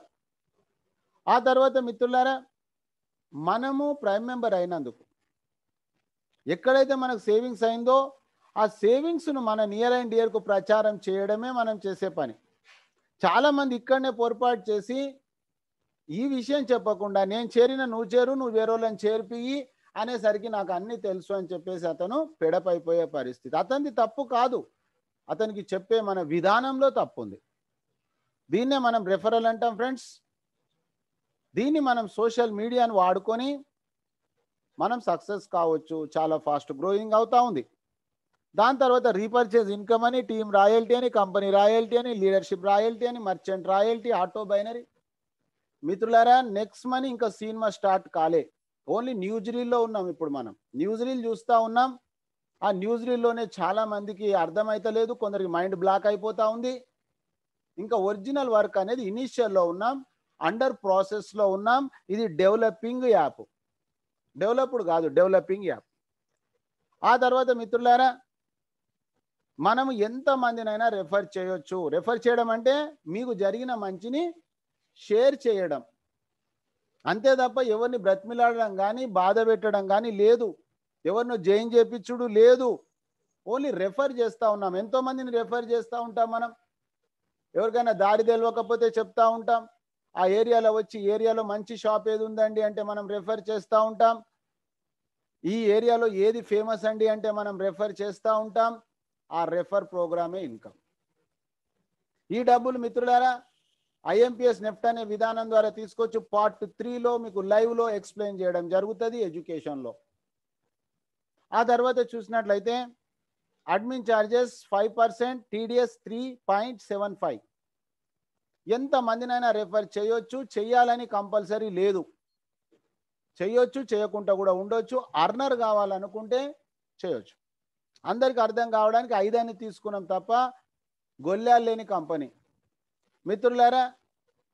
ఆ తర్వాత మిత్రులారా, మనము ప్రైమ్ మెంబర్ అయినందుకు ఎక్కడైతే మనకు సేవింగ్స్ అయిందో ఆ సేవింగ్స్ను మన నియర్ అండ్ డియర్కు ప్రచారం చేయడమే మనం చేసే పని. చాలామంది ఇక్కడనే పొరపాటు చేసి ఈ విషయం చెప్పకుండా నేను చేరిన నువ్వు చేరు, నువ్వు వేరేళ్ళని చేర్పియి అనేసరికి నాకు అన్నీ తెలుసు అని చెప్పేసి అతను పెడపైపోయే పరిస్థితి. అతనిది తప్పు కాదు, అతనికి చెప్పే మన విధానంలో తప్పు ఉంది. దీన్నే మనం రెఫరల్ అంటాం ఫ్రెండ్స్. దీన్ని మనం సోషల్ మీడియాను వాడుకొని మనం సక్సెస్ కావచ్చు. చాలా ఫాస్ట్ గ్రోయింగ్ అవుతా ఉంది. దాని తర్వాత రీపర్చేజ్ ఇన్కమ్ అని, టీమ్ రాయల్టీ అని, కంపెనీ రాయల్టీ అని, లీడర్షిప్ రాయల్టీ అని, మర్చెంట్ రాయల్టీ, ఆటో బైనరీ. మిత్రులారా, నెక్స్ట్ మనీ ఇంకా సినిమా స్టార్ట్ కాలే. ఓన్లీ న్యూస్ రీల్లో ఉన్నాం. ఇప్పుడు మనం న్యూస్ రీల్ చూస్తూ ఉన్నాం. ఆ న్యూస్ రీల్లోనే చాలా మందికి అర్థమైతలేదు, కొందరికి మైండ్ బ్లాక్ అయిపోతూ ఉంది. ఇంకా ఒరిజినల్ వర్క్ అనేది ఇనీషియల్లో ఉన్నాం, అండర్ ప్రాసెస్లో ఉన్నాం. ఇది డెవలపింగ్ యాప్, డెవలప్డ్ కాదు, డెవలపింగ్ యాప్. ఆ తర్వాత మిత్రులారా, మనము ఎంతమందినైనా రెఫర్ చేయొచ్చు. రెఫర్ చేయడం అంటే మీకు జరిగిన మంచిని షేర్ చేయడం అంతే తప్ప ఎవరిని బ్రతిమిలాడడం కానీ బాధ పెట్టడం కానీ లేదు, ఎవరినో జైన్ చేపించుడు లేదు. ఓన్లీ రెఫర్ చేస్తూ ఉన్నాం. ఎంతోమందిని రెఫర్ చేస్తూ ఉంటాం మనం. ఎవరికైనా దారి తెలియకపోతే చెప్తా ఉంటాం. ఆ ఏరియాలో వచ్చి ఏరియాలో మంచి షాప్ ఏది ఉందండి అంటే మనం రెఫర్ చేస్తూ ఉంటాం. ఈ ఏరియాలో ఏది ఫేమస్ అండి అంటే మనం రెఫర్ చేస్తూ ఉంటాం. ఆ రెఫర్ ప్రోగ్రామే ఇన్కమ్. ఈ డబ్బులు మిత్రులారా ఐఎంపిఎస్ నెఫ్ట్ అనే విధానం ద్వారా తీసుకోవచ్చు. పార్ట్ 3లో మీకు లైవ్లో ఎక్స్ప్లెయిన్ చేయడం జరుగుతుంది ఎడ్యుకేషన్లో. ఆ తర్వాత చూసినట్లయితే అడ్మిన్ ఛార్జెస్ 5%, టీడీఎస్ 3.75. ఎంతమందినైనా రెఫర్ చేయొచ్చు, చెయ్యాలని కంపల్సరీ లేదు. చేయొచ్చు, చేయకుండా కూడా ఉండొచ్చు. అర్నర్ కావాలనుకుంటే చేయొచ్చు. అందరికి అర్థం కావడానికి 5 అని తీసుకున్నాం తప్ప గొల్లాలు లేని కంపెనీ. మిత్రులారా,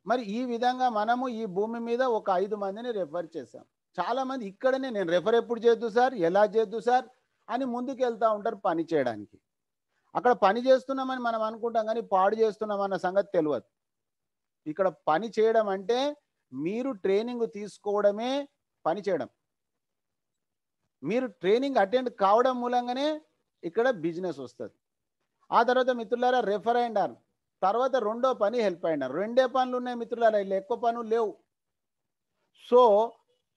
మరి ఈ విధంగా మనము ఈ భూమి మీద ఒక 5 మందిని రెఫర్ చేశాం. చాలామంది ఇక్కడనే నేను రెఫర్ ఎప్పుడు చేద్దు సార్, ఎలా చేద్దు సార్ అని ముందుకు వెళ్తూ ఉంటారు పని చేయడానికి. అక్కడ పని చేస్తున్నామని మనం అనుకుంటాం కానీ పాడు చేస్తున్నామన్న సంగతి తెలియదు. ఇక్కడ పని చేయడం అంటే మీరు ట్రైనింగ్ తీసుకోవడమే పని చేయడం. మీరు ట్రైనింగ్ అటెండ్ కావడం మూలంగానే ఇక్కడ బిజినెస్ వస్తుంది. ఆ తర్వాత మిత్రులారా రెఫర్ అండ్ అర్న్. తర్వాత రెండో పని హెల్ప్ అండ్ అర్న్. 2 పనులు ఉన్నాయి మిత్రులారా, ఇలా ఎక్కువ పనులు లేవు. సో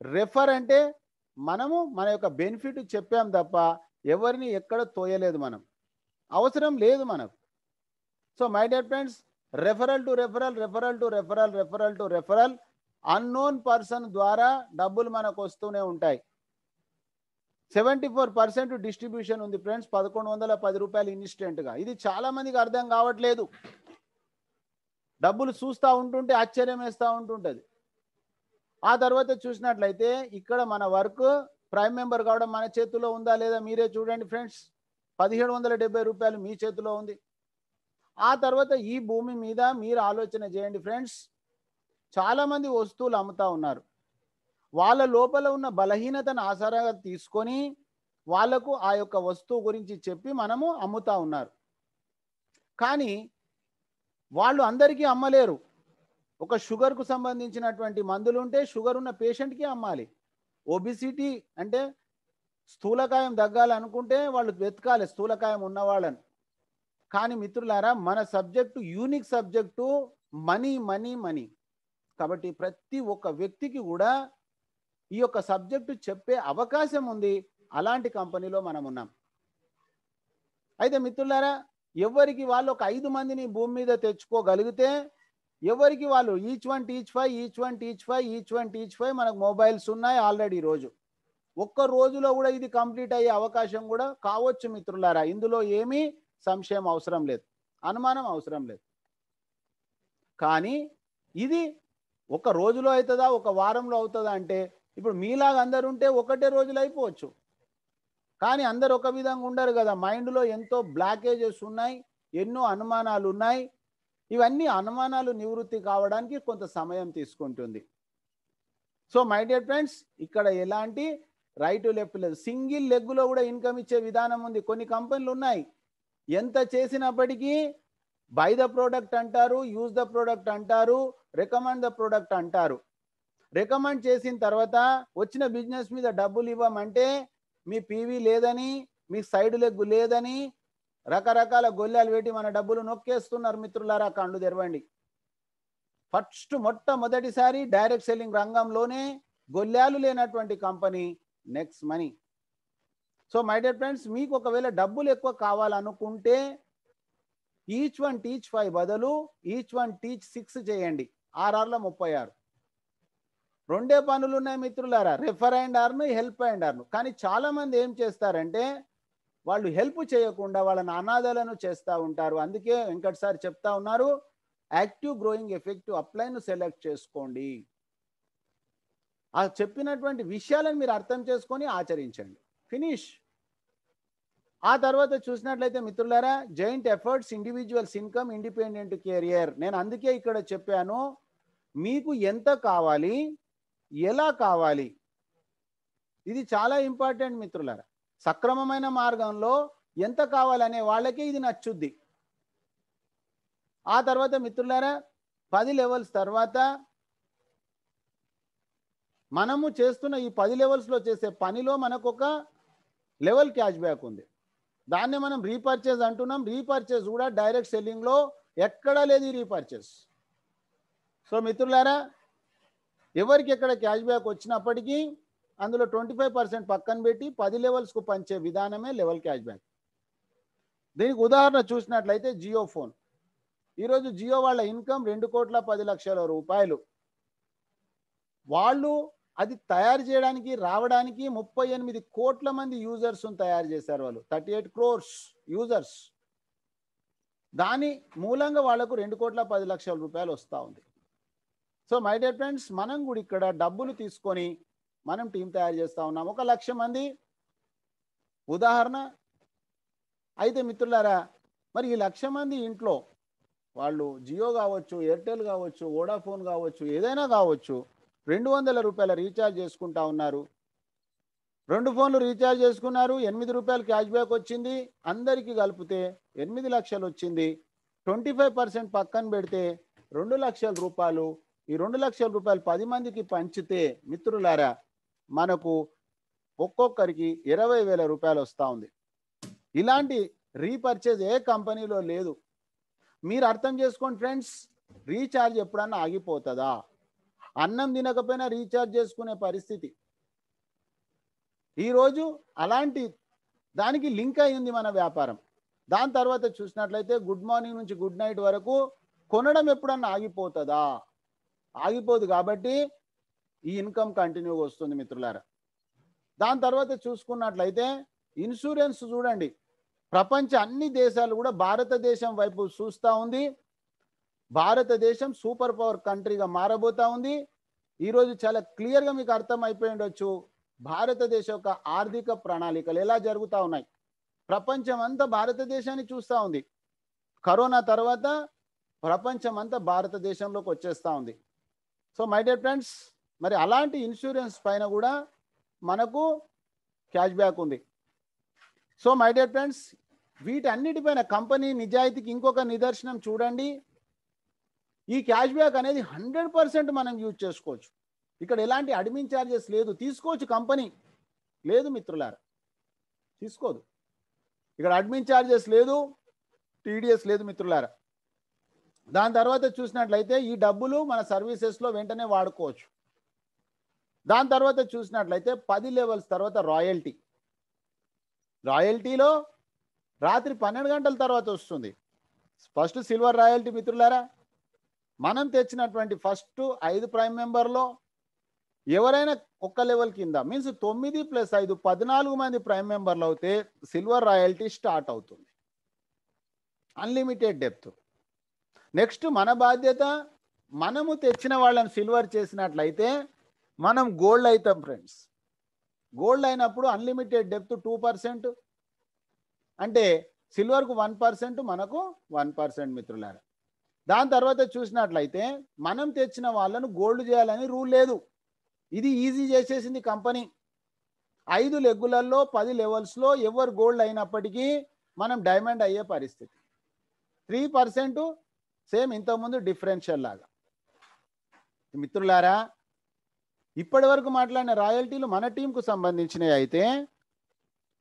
రెఫర్ అంటే మనము మన యొక్క బెనిఫిట్ చెప్పాం తప్ప ఎవరిని ఎక్కడ తోయలేదు, మనం అవసరం లేదు మనకు. So my dear friends, referral to referral, referral to referral, referral to referral, unknown person ద్వారా డబ్బులు మనకు వస్తూనే ఉంటాయి. 74% డిస్ట్రిబ్యూషన్ ఉంది ఫ్రెండ్స్. 1110 రూపాయలు ఇన్స్టెంట్గా. ఇది చాలా మందికి అర్థం కావట్లేదు. డబ్బులు చూస్తూ ఉంటుంటే ఆశ్చర్యం వేస్తూ ఉంటుంటుంది. ఆ తర్వాత చూసినట్లయితే ఇక్కడ మన వర్క్ ప్రైమ్ మెంబర్ కావడం మన చేతిలో ఉందా లేదా మీరే చూడండి ఫ్రెండ్స్. 1770 రూపాయలు మీ చేతిలో ఉంది. ఆ తర్వాత ఈ భూమి మీద మీరు ఆలోచన చేయండి ఫ్రెండ్స్. చాలామంది వస్తువులు అమ్ముతా ఉన్నారు. వాళ్ళ లోపల ఉన్న బలహీనతను ఆసరాగా తీసుకొని వాళ్లకు ఆ యొక్క వస్తువు గురించి చెప్పి మనము అమ్ముతా ఉన్నారు. కానీ వాళ్ళు అందరికీ అమ్మలేరు. ఒక షుగర్కు సంబంధించినటువంటి మందులు ఉంటే షుగర్ ఉన్న పేషెంట్కి అమ్మాలి. ఒబిసిటీ అంటే స్థూలకాయం తగ్గాలనుకుంటే వాళ్ళు వెతకాలి స్థూలకాయం ఉన్నవాళ్ళని. కానీ మిత్రులారా, మన subject unique subject money money money. కాబట్టి ప్రతి ఒక్క వ్యక్తికి కూడా ఈ యొక్క సబ్జెక్టు చెప్పే అవకాశం ఉంది. అలాంటి కంపెనీలో మనం ఉన్నాం. అయితే మిత్రులారా, ఎవరికి వాళ్ళు ఒక 5 మందిని భూమి మీద తెచ్చుకోగలిగితే, ఎవరికి వాళ్ళు each one teach 5, each one teach 5, each one teach 5 మనకు మొబైల్స్ ఉన్నాయి ఆల్రెడీ రోజు. ఒక్క రోజులో కూడా ఇది కంప్లీట్ అయ్యే అవకాశం కూడా కావచ్చు మిత్రులారా. ఇందులో ఏమీ సంశయం అవసరం లేదు, అనుమానం అవసరం లేదు. కానీ ఇది ఒక రోజులో అవుతుందా, ఒక వారంలో అవుతుందా అంటే, ఇప్పుడు మీలాగా అందరు ఉంటే ఒకటే రోజులో అయిపోవచ్చు. కానీ అందరు ఒక విధంగా ఉండరు కదా. మైండ్లో ఎంతో బ్లాకేజెస్ ఉన్నాయి, ఎన్నో అనుమానాలు ఉన్నాయి. ఇవన్నీ అనుమానాలు నివృత్తి కావడానికి కొంత సమయం తీసుకుంటుంది. సో మై డియర్ ఫ్రెండ్స్, ఇక్కడ ఎలాంటి రైట్ లెఫ్ట్ లేదు. సింగిల్ లెగ్లో కూడా ఇన్కమ్ ఇచ్చే విధానం ఉంది. కొన్ని కంపెనీలు ఉన్నాయి, ఎంత చేసినప్పటికీ బై ద ప్రోడక్ట్ అంటారు, యూజ్ ద ప్రోడక్ట్ అంటారు, రికమెండ్ ద ప్రోడక్ట్ అంటారు. రికమెండ్ చేసిన తర్వాత వచ్చిన బిజినెస్ మీద డబ్బులు ఇవ్వమంటే మీ పీవీ లేదని, మీ సైడ్ లెగ్ లేదని రకరకాల గొల్లాలు పెట్టి మన డబ్బులు నొక్కేస్తున్నారు. మిత్రులారా, కళ్ళు తెరవండి. మొట్టమొదటిసారి డైరెక్ట్ సెల్లింగ్ రంగంలోనే గొల్లాలు లేనటువంటి company next money. So my dear friends, మీకు ఒకవేళ డబ్బులు ఎక్కువ కావాలనుకుంటే ఈచ్ వన్ టీచ్ 5 బదులు ఈచ్ వన్ టీచ్ 6 చేయండి. 6 36. రెండే పనులు ఉన్నాయి మిత్రులారా, refer and earn, help and earn. కానీ చాలా మంది ఏం చేస్తారంటే, వాళ్ళు హెల్ప్ చేయకుండా వాళ్ళని అనాథలను చేస్తూ ఉంటారు. అందుకే వెంకట్ సార్ చెప్తా ఉన్నారు, యాక్టివ్ గ్రోయింగ్ ఎఫెక్టివ్ అప్లైను సెలెక్ట్ చేసుకోండి. ఆ చెప్పినటువంటి విషయాలను మీరు అర్థం చేసుకొని ఆచరించండి. ఫినిష్. ఆ తర్వాత చూసినట్లయితే మిత్రులారా, joint efforts, individuals income, independent career. నేను అందుకే ఇక్కడ చెప్పాను, మీకు ఎంత కావాలి, ఎలా కావాలి, ఇది చాలా ఇంపార్టెంట్ మిత్రులారా. సక్రమమైన మార్గంలో ఎంత కావాలనే వాళ్ళకే ఇది నచ్చుద్ది. ఆ తర్వాత మిత్రులారా, 10 లెవెల్స్ తర్వాత మనము చేస్తున్న ఈ 10 లెవెల్స్లో చేసే పనిలో మనకు ఒక లెవెల్ క్యాష్ బ్యాక్ ఉంది. దాన్ని మనం రీపర్చేజ్ అంటున్నాం. రీపర్చేజ్ కూడా డైరెక్ట్ సెల్లింగ్లో ఎక్కడా లేదు ఈ రీపర్చేజ్. సో మిత్రులారా, ఎవరికి ఎక్కడ క్యాష్ బ్యాక్ వచ్చినప్పటికీ అందులో 25% పక్కన పెట్టి 10 లెవెల్స్కు పంచే విధానమే లెవెల్ క్యాష్ బ్యాక్. దీనికి ఉదాహరణ చూసినట్లయితే జియో ఫోన్. ఈరోజు జియో వాళ్ళ ఇన్కమ్ 2,10,00,000 రూపాయలు. వాళ్ళు అది తయారు చేయడానికి రావడానికి 38 కోట్ల మంది యూజర్స్ను తయారు చేశారు. వాళ్ళు 38 crores యూజర్స్. దాని మూలంగా వాళ్లకు 2,10,00,000 రూపాయలు వస్తూ ఉంది. సో మై డియర్ ఫ్రెండ్స్, మనం కూడా ఇక్కడ డబ్బులు తీసుకొని మనం టీం తయారు చేస్తూ ఉన్నాం. 1,00,000 మంది ఉదాహరణ. అయితే మిత్రులారా, మరి ఈ 1,00,000 మంది ఇంట్లో వాళ్ళు జియో కావచ్చు, ఎయిర్టెల్ కావచ్చు, వోడాఫోన్ కావచ్చు, ఏదైనా కావచ్చు, 200 రూపాయల రీఛార్జ్ చేసుకుంటా ఉన్నారు. 2 ఫోన్లు రీఛార్జ్ చేసుకున్నారు, 8 రూపాయలు క్యాష్ బ్యాక్ వచ్చింది. అందరికీ కలిపితే 8 లక్షలు వచ్చింది. 25% పక్కన పెడితే 2 లక్షల రూపాయలు. ఈ 2 లక్షల రూపాయలు 10 మందికి పంచితే మిత్రులారా, మనకు ఒక్కొక్కరికి 20,000 రూపాయలు వస్తూ ఉంది. ఇలాంటి రీపర్చేజ్ ఏ కంపెనీలో లేదు. మీరు అర్థం చేసుకోండి ఫ్రెండ్స్, రీఛార్జ్ ఎప్పుడన్నా ఆగిపోతుందా? అన్నం తినకపోయినా రీఛార్జ్ చేసుకునే పరిస్థితి ఈరోజు. అలాంటి దానికి లింక్ అయింది మన వ్యాపారం. దాని తర్వాత చూసినట్లయితే గుడ్ మార్నింగ్ నుంచి గుడ్ నైట్ వరకు కొనడం ఎప్పుడన్నా ఆగిపోతుందా? ఆగిపోదు. కాబట్టి ఈ ఇన్కమ్ కంటిన్యూగా వస్తుంది మిత్రులారా. దాని తర్వాత చూసుకున్నట్లయితే ఇన్సూరెన్స్ చూడండి, ప్రపంచ అన్ని దేశాలు కూడా భారతదేశం వైపు చూస్తూ ఉంది. భారతదేశం సూపర్ పవర్ కంట్రీగా మారబోతా ఉంది. ఈరోజు చాలా క్లియర్గా మీకు అర్థం అయిపోయి ఉండొచ్చు, భారతదేశం యొక్క ఆర్థిక ప్రణాళికలు ఎలా జరుగుతూ ఉన్నాయి. ప్రపంచం అంతా భారతదేశాన్ని చూస్తూ ఉంది. కరోనా తర్వాత ప్రపంచం అంతా భారతదేశంలోకి వచ్చేస్తూ ఉంది. సో మై డియర్ ఫ్రెండ్స్, మరి అలాంటి ఇన్సూరెన్స్ పైన కూడా మనకు క్యాష్ బ్యాక్ ఉంది. సో మై డియర్ ఫ్రెండ్స్, వీటన్నిటిపైన కంపెనీ నిజాయితీకి ఇంకొక నిదర్శనం చూడండి. ఈ క్యాష్ బ్యాక్ అనేది 100% మనం యూజ్ చేసుకోవచ్చు. ఇక్కడ ఎలాంటి అడ్మిన్ ఛార్జెస్ లేదు, తీసుకోవచ్చు కంపెనీ లేదు మిత్రులారా. తీసుకోదు. ఇక్కడ అడ్మిన్ ఛార్జెస్ లేదు, టీడీఎస్ లేదు మిత్రులారా. దాని తర్వాత చూసినట్లయితే ఈ డబ్బులు మన సర్వీసెస్లో వెంటనే వాడుకోవచ్చు. దాని తర్వాత చూసినట్లయితే 10 లెవెల్స్ తర్వాత రాయల్టీలో రాత్రి 12 గంటల తర్వాత వస్తుంది. ఫస్ట్ సిల్వర్ రాయల్టీ మిత్రులారా, మనం తెచ్చినటువంటి ఫస్ట్ 5 ప్రైమ్ మెంబర్లో ఎవరైనా ఒక్క లెవెల్ కింద మీన్స్ 9 + 5 14 మంది ప్రైమ్ మెంబర్లు అవుతే సిల్వర్ రాయల్టీ స్టార్ట్ అవుతుంది, అన్లిమిటెడ్ డెప్త్. నెక్స్ట్ మన బాధ్యత, మనము తెచ్చిన వాళ్ళని సిల్వర్ చేసినట్లయితే మనం గోల్డ్ అవుతాం ఫ్రెండ్స్. గోల్డ్ అయినప్పుడు అన్లిమిటెడ్ డెప్త్ 2%, అంటే సిల్వర్కు 1%, మనకు 1% మిత్రులారా. దాని తర్వాత చూసినట్లయితే మనం తెచ్చిన వాళ్ళను గోల్డ్ చేయాలని రూల్ లేదు, ఇది ఈజీ చేసేసింది కంపెనీ. 5 లెగ్గులలో 10 లెవెల్స్లో ఎవరు గోల్డ్ అయినప్పటికీ మనం డైమండ్ అయ్యే పరిస్థితి. 3% సేమ్ ఇంతకుముందు డిఫరెన్షియల్ లాగా. మిత్రులారా, ఇప్పటి వరకు మాట్లాడిన రాయల్టీలు మన టీంకు సంబంధించినవి అయితే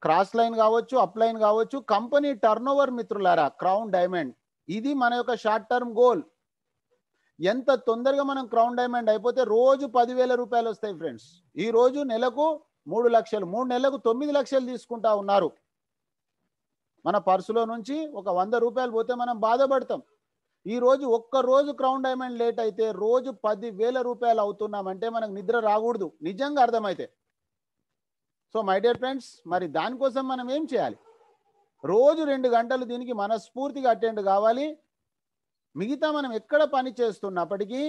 క్రాస్ లైన్ కావచ్చు, అప్ లైన్ కావచ్చు, కంపెనీ టర్నోవర్ మిత్రులారా, క్రౌన్ డైమండ్ ఇది మన యొక్క షార్ట్ టర్మ్ గోల్. ఎంత తొందరగా మనం క్రౌన్ డైమండ్ అయిపోతే రోజు 10,000 రూపాయలు వస్తాయి ఫ్రెండ్స్. ఈ రోజు నెలకు 3 లక్షలు, 3 నెలలకు 9 లక్షలు తీసుకుంటా ఉన్నారు. మన పర్సులో నుంచి ఒక 100 రూపాయలు పోతే మనం బాధపడతాం. ఈ రోజు ఒక్క రోజు క్రౌన్ డైమండ్ లేట్ అయితే రోజు 10,000 రూపాయలు అవుతున్నామంటే మనకు నిద్ర రాకూడదు, నిజంగా అర్థమైతే. సో మై డియర్ ఫ్రెండ్స్, మరి దానికోసం మనం ఏం చేయాలి? రోజు 2 గంటలు దీనికి మనస్ఫూర్తిగా అటెండ్ కావాలి. మిగతా మనం ఎక్కడ పని చేస్తున్నప్పటికీ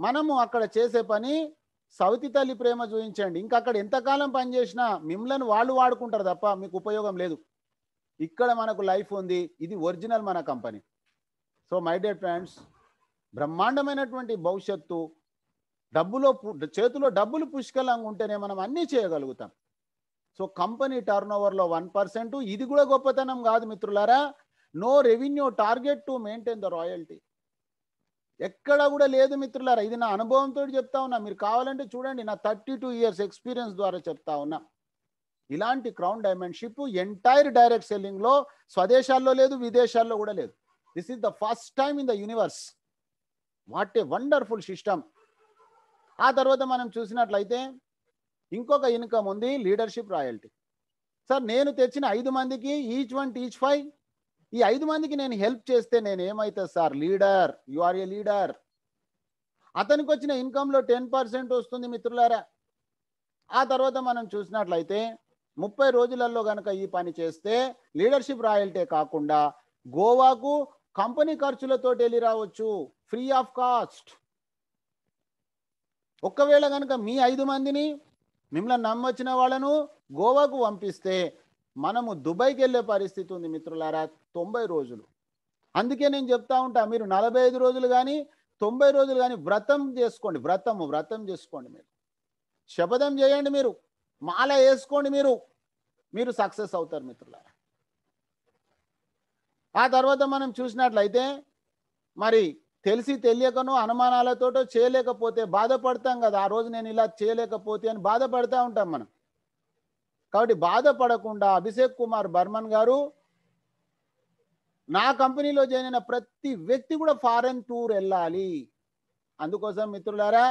మనము అక్కడ చేసే పని సవితి తల్లి ప్రేమ చూపించండి. ఇంకా అక్కడ ఎంతకాలం పని చేసినా మిమ్మల్ని వాళ్ళు వాడుకుంటారు తప్ప మీకు ఉపయోగం లేదు. ఇక్కడ మనకు లైఫ్ ఉంది, ఇది ఒరిజినల్ మన company. So my dear friends, బ్రహ్మాండమైనటువంటి భవిష్యత్తు, చేతిలో డబ్బులు పుష్కలంగా ఉంటేనే మనం అన్నీ చేయగలుగుతాం. సో కంపెనీ టర్నోవర్లో 1%, ఇది కూడా గొప్పతనం కాదు మిత్రులారా. No revenue target to maintain the royalty, ఎక్కడ కూడా లేదు మిత్రులారా. ఇది నా అనుభవంతో చెప్తా ఉన్నా, మీరు కావాలంటే చూడండి, నా 32 ఇయర్స్ ఎక్స్పీరియన్స్ ద్వారా చెప్తా ఉన్నా. ఇలాంటి crown diamond ship entire direct సెల్లింగ్లో స్వదేశాల్లో లేదు, విదేశాల్లో కూడా లేదు. This is the first time in the universe. What a wonderful system. ఆ తర్వాత మనం చూసినట్లయితే ఇంకొక ఇన్కమ్ ఉంది, లీడర్షిప్ రాయల్టీ. సార్ నేను తెచ్చిన 5 మందికి ఈచ్ 5, ఈ 5 మందికి నేను హెల్ప్ చేస్తే నేను ఏమైతే sir? Leader. You are a leader. అతనికి వచ్చిన ఇన్కంలో 10% వస్తుంది మిత్రులారా. ఆ తర్వాత మనం చూసినట్లయితే 30 రోజులలో కనుక ఈ పని చేస్తే లీడర్షిప్ రాయల్టీ కాకుండా గోవాకు కంపెనీ ఖర్చులతో వెళ్ళి రావచ్చు, ఫ్రీ ఆఫ్ కాస్ట్. ఒకవేళ కనుక మీ 5 మందిని, మిమ్మల్ని నమ్మొచ్చిన వాళ్ళను గోవాకు పంపిస్తే మనము దుబాయ్కి వెళ్ళే పరిస్థితి ఉంది మిత్రులారా, 90 రోజులు. అందుకే నేను చెప్తా ఉంటా, మీరు 45 రోజులు కానీ 90 రోజులు కానీ వ్రతం చేసుకోండి, వ్రతం చేసుకోండి. మీరు శపథం చేయండి, మీరు మాల వేసుకోండి, మీరు సక్సెస్ అవుతారు మిత్రులారా. ఆ తర్వాత మనం చూసినట్లయితే మరి తెలిసి తెలియకనో అనుమానాలతోటో చేయలేకపోతే బాధపడతాం కదా, ఆ రోజు నేను ఇలా చేయలేకపోతే అని బాధపడతా ఉంటాం మనం. కాబట్టి బాధపడకుండా అభిషేక్ కుమార్ బర్మన్ గారు, నా కంపెనీలో జాయిన్ అయిన ప్రతి వ్యక్తి కూడా ఫారెన్ టూర్ వెళ్ళాలి. అందుకోసం మిత్రులారా,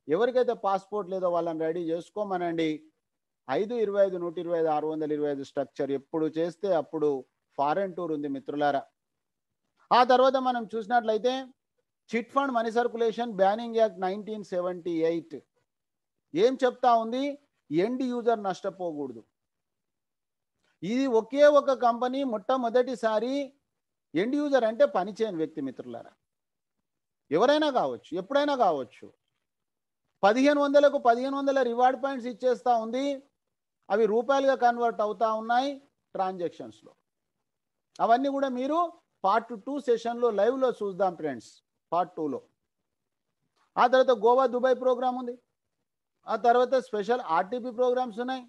ఎవరికైతే పాస్పోర్ట్ లేదో వాళ్ళని రెడీ చేసుకోమనండి. 525 125 625 స్ట్రక్చర్ ఎప్పుడు చేస్తే అప్పుడు ఫారెన్ టూర్ ఉంది మిత్రులారా. ఆ తర్వాత మనం చూసినట్లయితే chit fund money circulation banning act 1978 ఏం చెప్తా ఉంది? ఎండ్ యూజర్ నష్టపోకూడదు. ఇది ఒకే ఒక కంపెనీ మొట్టమొదటిసారి ఎండ్ యూజర్ అంటే పనిచేయని వ్యక్తి మిత్రులారా, ఎవరైనా కావచ్చు, ఎప్పుడైనా కావచ్చు, 1500కు 1500 రివార్డ్ పాయింట్స్ ఇచ్చేస్తూ ఉంది. అవి రూపాయలుగా కన్వర్ట్ అవుతా ఉన్నాయి ట్రాన్సాక్షన్స్లో. అవన్నీ కూడా మీరు పార్ట్ 2 సెషన్లో లైవ్లో చూద్దాం ఫ్రెండ్స్, పార్ట్ 2లో. ఆ తర్వాత గోవా దుబాయ్ ప్రోగ్రామ్ ఉంది. ఆ తర్వాత స్పెషల్ ఆర్టీపీ ప్రోగ్రామ్స్ ఉన్నాయి.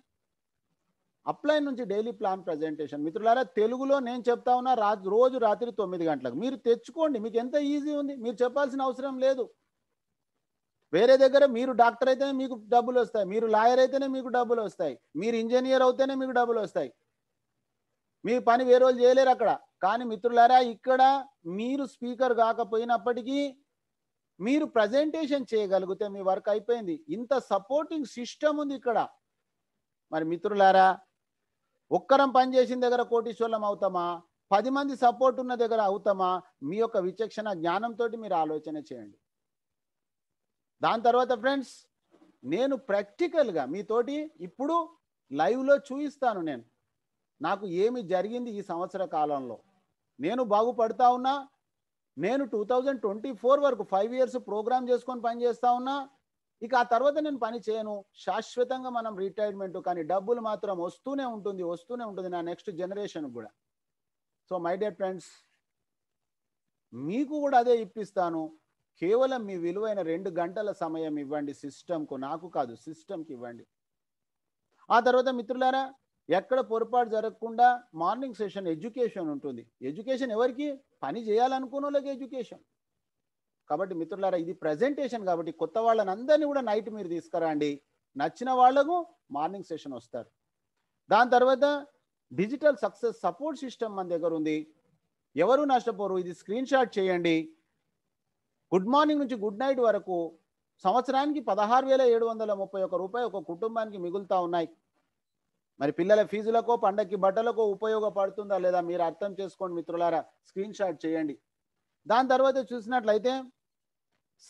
అప్లైన్ నుంచి డైలీ ప్లాన్ ప్రజెంటేషన్. మిత్రులారా, తెలుగులో నేను చెప్తా ఉన్నా, రోజు రాత్రి 9 గంటలకు మీరు తెచ్చుకోండి. మీకు ఎంత ఈజీ ఉంది, మీరు చెప్పాల్సిన అవసరం లేదు. వేరే దగ్గర మీరు డాక్టర్ అయితేనే మీకు డబ్బులు వస్తాయి, మీరు లాయర్ అయితేనే మీకు డబ్బులు వస్తాయి, మీరు ఇంజనీర్ అవుతేనే మీకు డబ్బులు వస్తాయి. మీ పని వేరే వాళ్ళు చేయలేరు అక్కడ. కానీ మిత్రులారా, ఇక్కడ మీరు స్పీకర్ కాకపోయినప్పటికీ మీరు ప్రజెంటేషన్ చేయగలిగితే మీ వర్క్ అయిపోయింది. ఇంత సపోర్టింగ్ సిస్టమ్ ఉంది ఇక్కడ. మరి మిత్రులారా, ఒక్కరం పని చేసిన దగ్గర కోటీశ్వరులం అవుతామా? 10 మంది సపోర్ట్ ఉన్న దగ్గర అవుతామా? మీ యొక్క విచక్షణ జ్ఞానంతో మీరు ఆలోచన చేయండి. దాని తర్వాత ఫ్రెండ్స్, నేను ప్రాక్టికల్గా మీతోటి ఇప్పుడు లైవ్లో చూపిస్తాను. నాకు ఏమి జరిగింది ఈ సంవత్సర కాలంలో. నేను బాగుపడతా ఉన్నా. నేను 2024 వరకు 5 ఇయర్స్ ప్రోగ్రామ్ చేసుకొని పని చేస్తా ఉన్నా. ఇక ఆ తర్వాత నేను పని చేయను. శాశ్వతంగా మనం రిటైర్మెంట్. కానీ డబ్బులు మాత్రం వస్తూనే ఉంటుంది నా నెక్స్ట్ జనరేషన్ కూడా. సో మై డియర్ ఫ్రెండ్స్, మీకు కూడా అదే ఇప్పిస్తాను. కేవలం మీ విలువైన 2 గంటల సమయం ఇవ్వండి సిస్టమ్కు, నాకు కాదు, సిస్టమ్కి ఇవ్వండి. ఆ తర్వాత మిత్రులారా, ఎక్కడ పొరపాటు జరగకుండా మార్నింగ్ సెషన్ ఎడ్యుకేషన్ ఉంటుంది. ఎడ్యుకేషన్ ఎవరికి? పని చేయాలనుకున్న వాళ్ళకి ఎడ్యుకేషన్. కాబట్టి మిత్రులారా, ఇది ప్రజెంటేషన్ కాబట్టి కొత్త వాళ్ళని అందరినీ కూడా నైట్ మీరు తీసుకురండి. నచ్చిన వాళ్లకు మార్నింగ్ సెషన్ వస్తారు. దాని తర్వాత డిజిటల్ సక్సెస్ సపోర్ట్ సిస్టమ్ మన దగ్గర ఉంది. ఎవరు నష్టపోరు. ఇది స్క్రీన్ షాట్ చేయండి. గుడ్ మార్నింగ్ నుంచి గుడ్ నైట్ వరకు సంవత్సరానికి 16,731 రూపాయలు ఒక కుటుంబానికి మిగులుతా ఉన్నాయి. మరి పిల్లల ఫీజులకో, పండగకి బట్టలకో ఉపయోగపడుతుందా లేదా మీరు అర్థం చేసుకోండి మిత్రులారా. స్క్రీన్ షాట్ చేయండి. దాని తర్వాత చూసినట్లయితే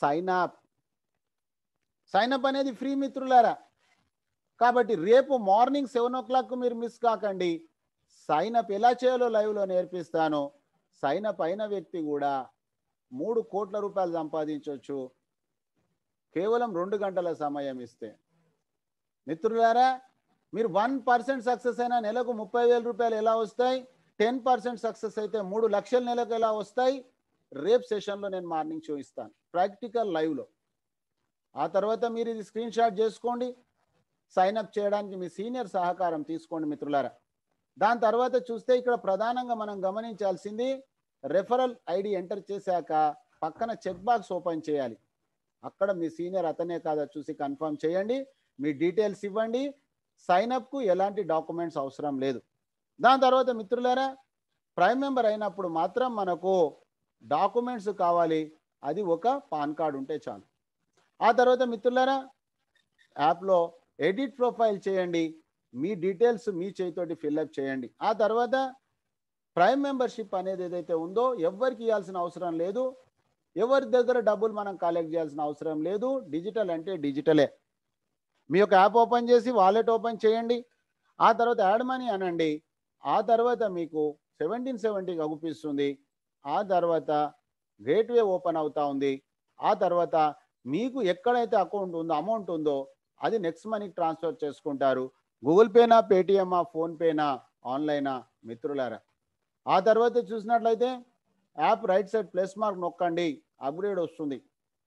సైన్ అప్ అనేది ఫ్రీ మిత్రులారా. కాబట్టి రేపు మార్నింగ్ 7 o'clock మీరు మిస్ కాకండి. సైన్ అప్ ఎలా చేయాలో లైవ్లో నేర్పిస్తాను. సైన్ అప్ అయిన వ్యక్తి కూడా 3 కోట్ల రూపాయలు సంపాదించవచ్చు కేవలం 2 గంటల సమయం ఇస్తే. మిత్రులారా, మీరు 1% సక్సెస్ అయినా నెలకు 30,000 రూపాయలు ఎలా వస్తాయి? 10% సక్సెస్ అయితే 3 లక్షల నెలకు ఎలా వస్తాయి? రేపు సెషన్లో నేను మార్నింగ్ చూపిస్తాను ప్రాక్టికల్ లైవ్లో. ఆ తర్వాత మీరు ఇది స్క్రీన్ షాట్ చేసుకోండి. సైన్ అప్ చేయడానికి మీ సీనియర్ సహకారం తీసుకోండి మిత్రులారా. దాని తర్వాత చూస్తే ఇక్కడ ప్రధానంగా మనం గమనించాల్సింది, రెఫరల్ ఐడి ఎంటర్ చేశాక పక్కన చెక్ బాక్స్ ఓపెన్ చేయాలి. అక్కడ మీ సీనియర్ అతనే కాదా చూసి కన్ఫర్మ్ చేయండి. మీ డీటెయిల్స్ ఇవ్వండి. సైన్ అప్కు ఎలాంటి డాక్యుమెంట్స్ అవసరం లేదు. దాని తర్వాత మిత్రులారా, ప్రైమ్ మెంబర్ అయినప్పుడు మాత్రం మనకు డాక్యుమెంట్స్ కావాలి. అది ఒక పాన్ కార్డు ఉంటే చాలు. ఆ తర్వాత మిత్రులారా, యాప్లో ఎడిట్ ప్రొఫైల్ చేయండి. మీ డీటెయిల్స్ మీ చేతితోటి ఫిల్అప్ చేయండి. ఆ తర్వాత ప్రైమ్ మెంబర్షిప్ అనేది ఏదైతే ఉందో ఎవరికి ఇవ్వాల్సిన అవసరం లేదు. ఎవరి దగ్గర డబ్బులు మనం కలెక్ట్ చేయాల్సిన అవసరం లేదు. డిజిటల్ అంటే డిజిటలే. మీ యొక్క యాప్ ఓపెన్ చేసి వాలెట్ ఓపెన్ చేయండి. ఆ తర్వాత యాడ్ మనీ అనండి. ఆ తర్వాత మీకు 1770 అగుపిస్తుంది. ఆ తర్వాత గేట్వే ఓపెన్ అవుతా ఉంది. ఆ తర్వాత మీకు ఎక్కడైతే అమౌంట్ ఉందో అది నెక్స్ట్ మనీకి ట్రాన్స్ఫర్ చేసుకుంటారు. గూగుల్ పేనా, పేటిఎమ్మా, ఫోన్పేనా, ఆన్లైనా మిత్రులారా. ఆ తర్వాత చూసినట్లయితే app right side plus mark నొక్కండి. అప్గ్రేడ్ వస్తుంది.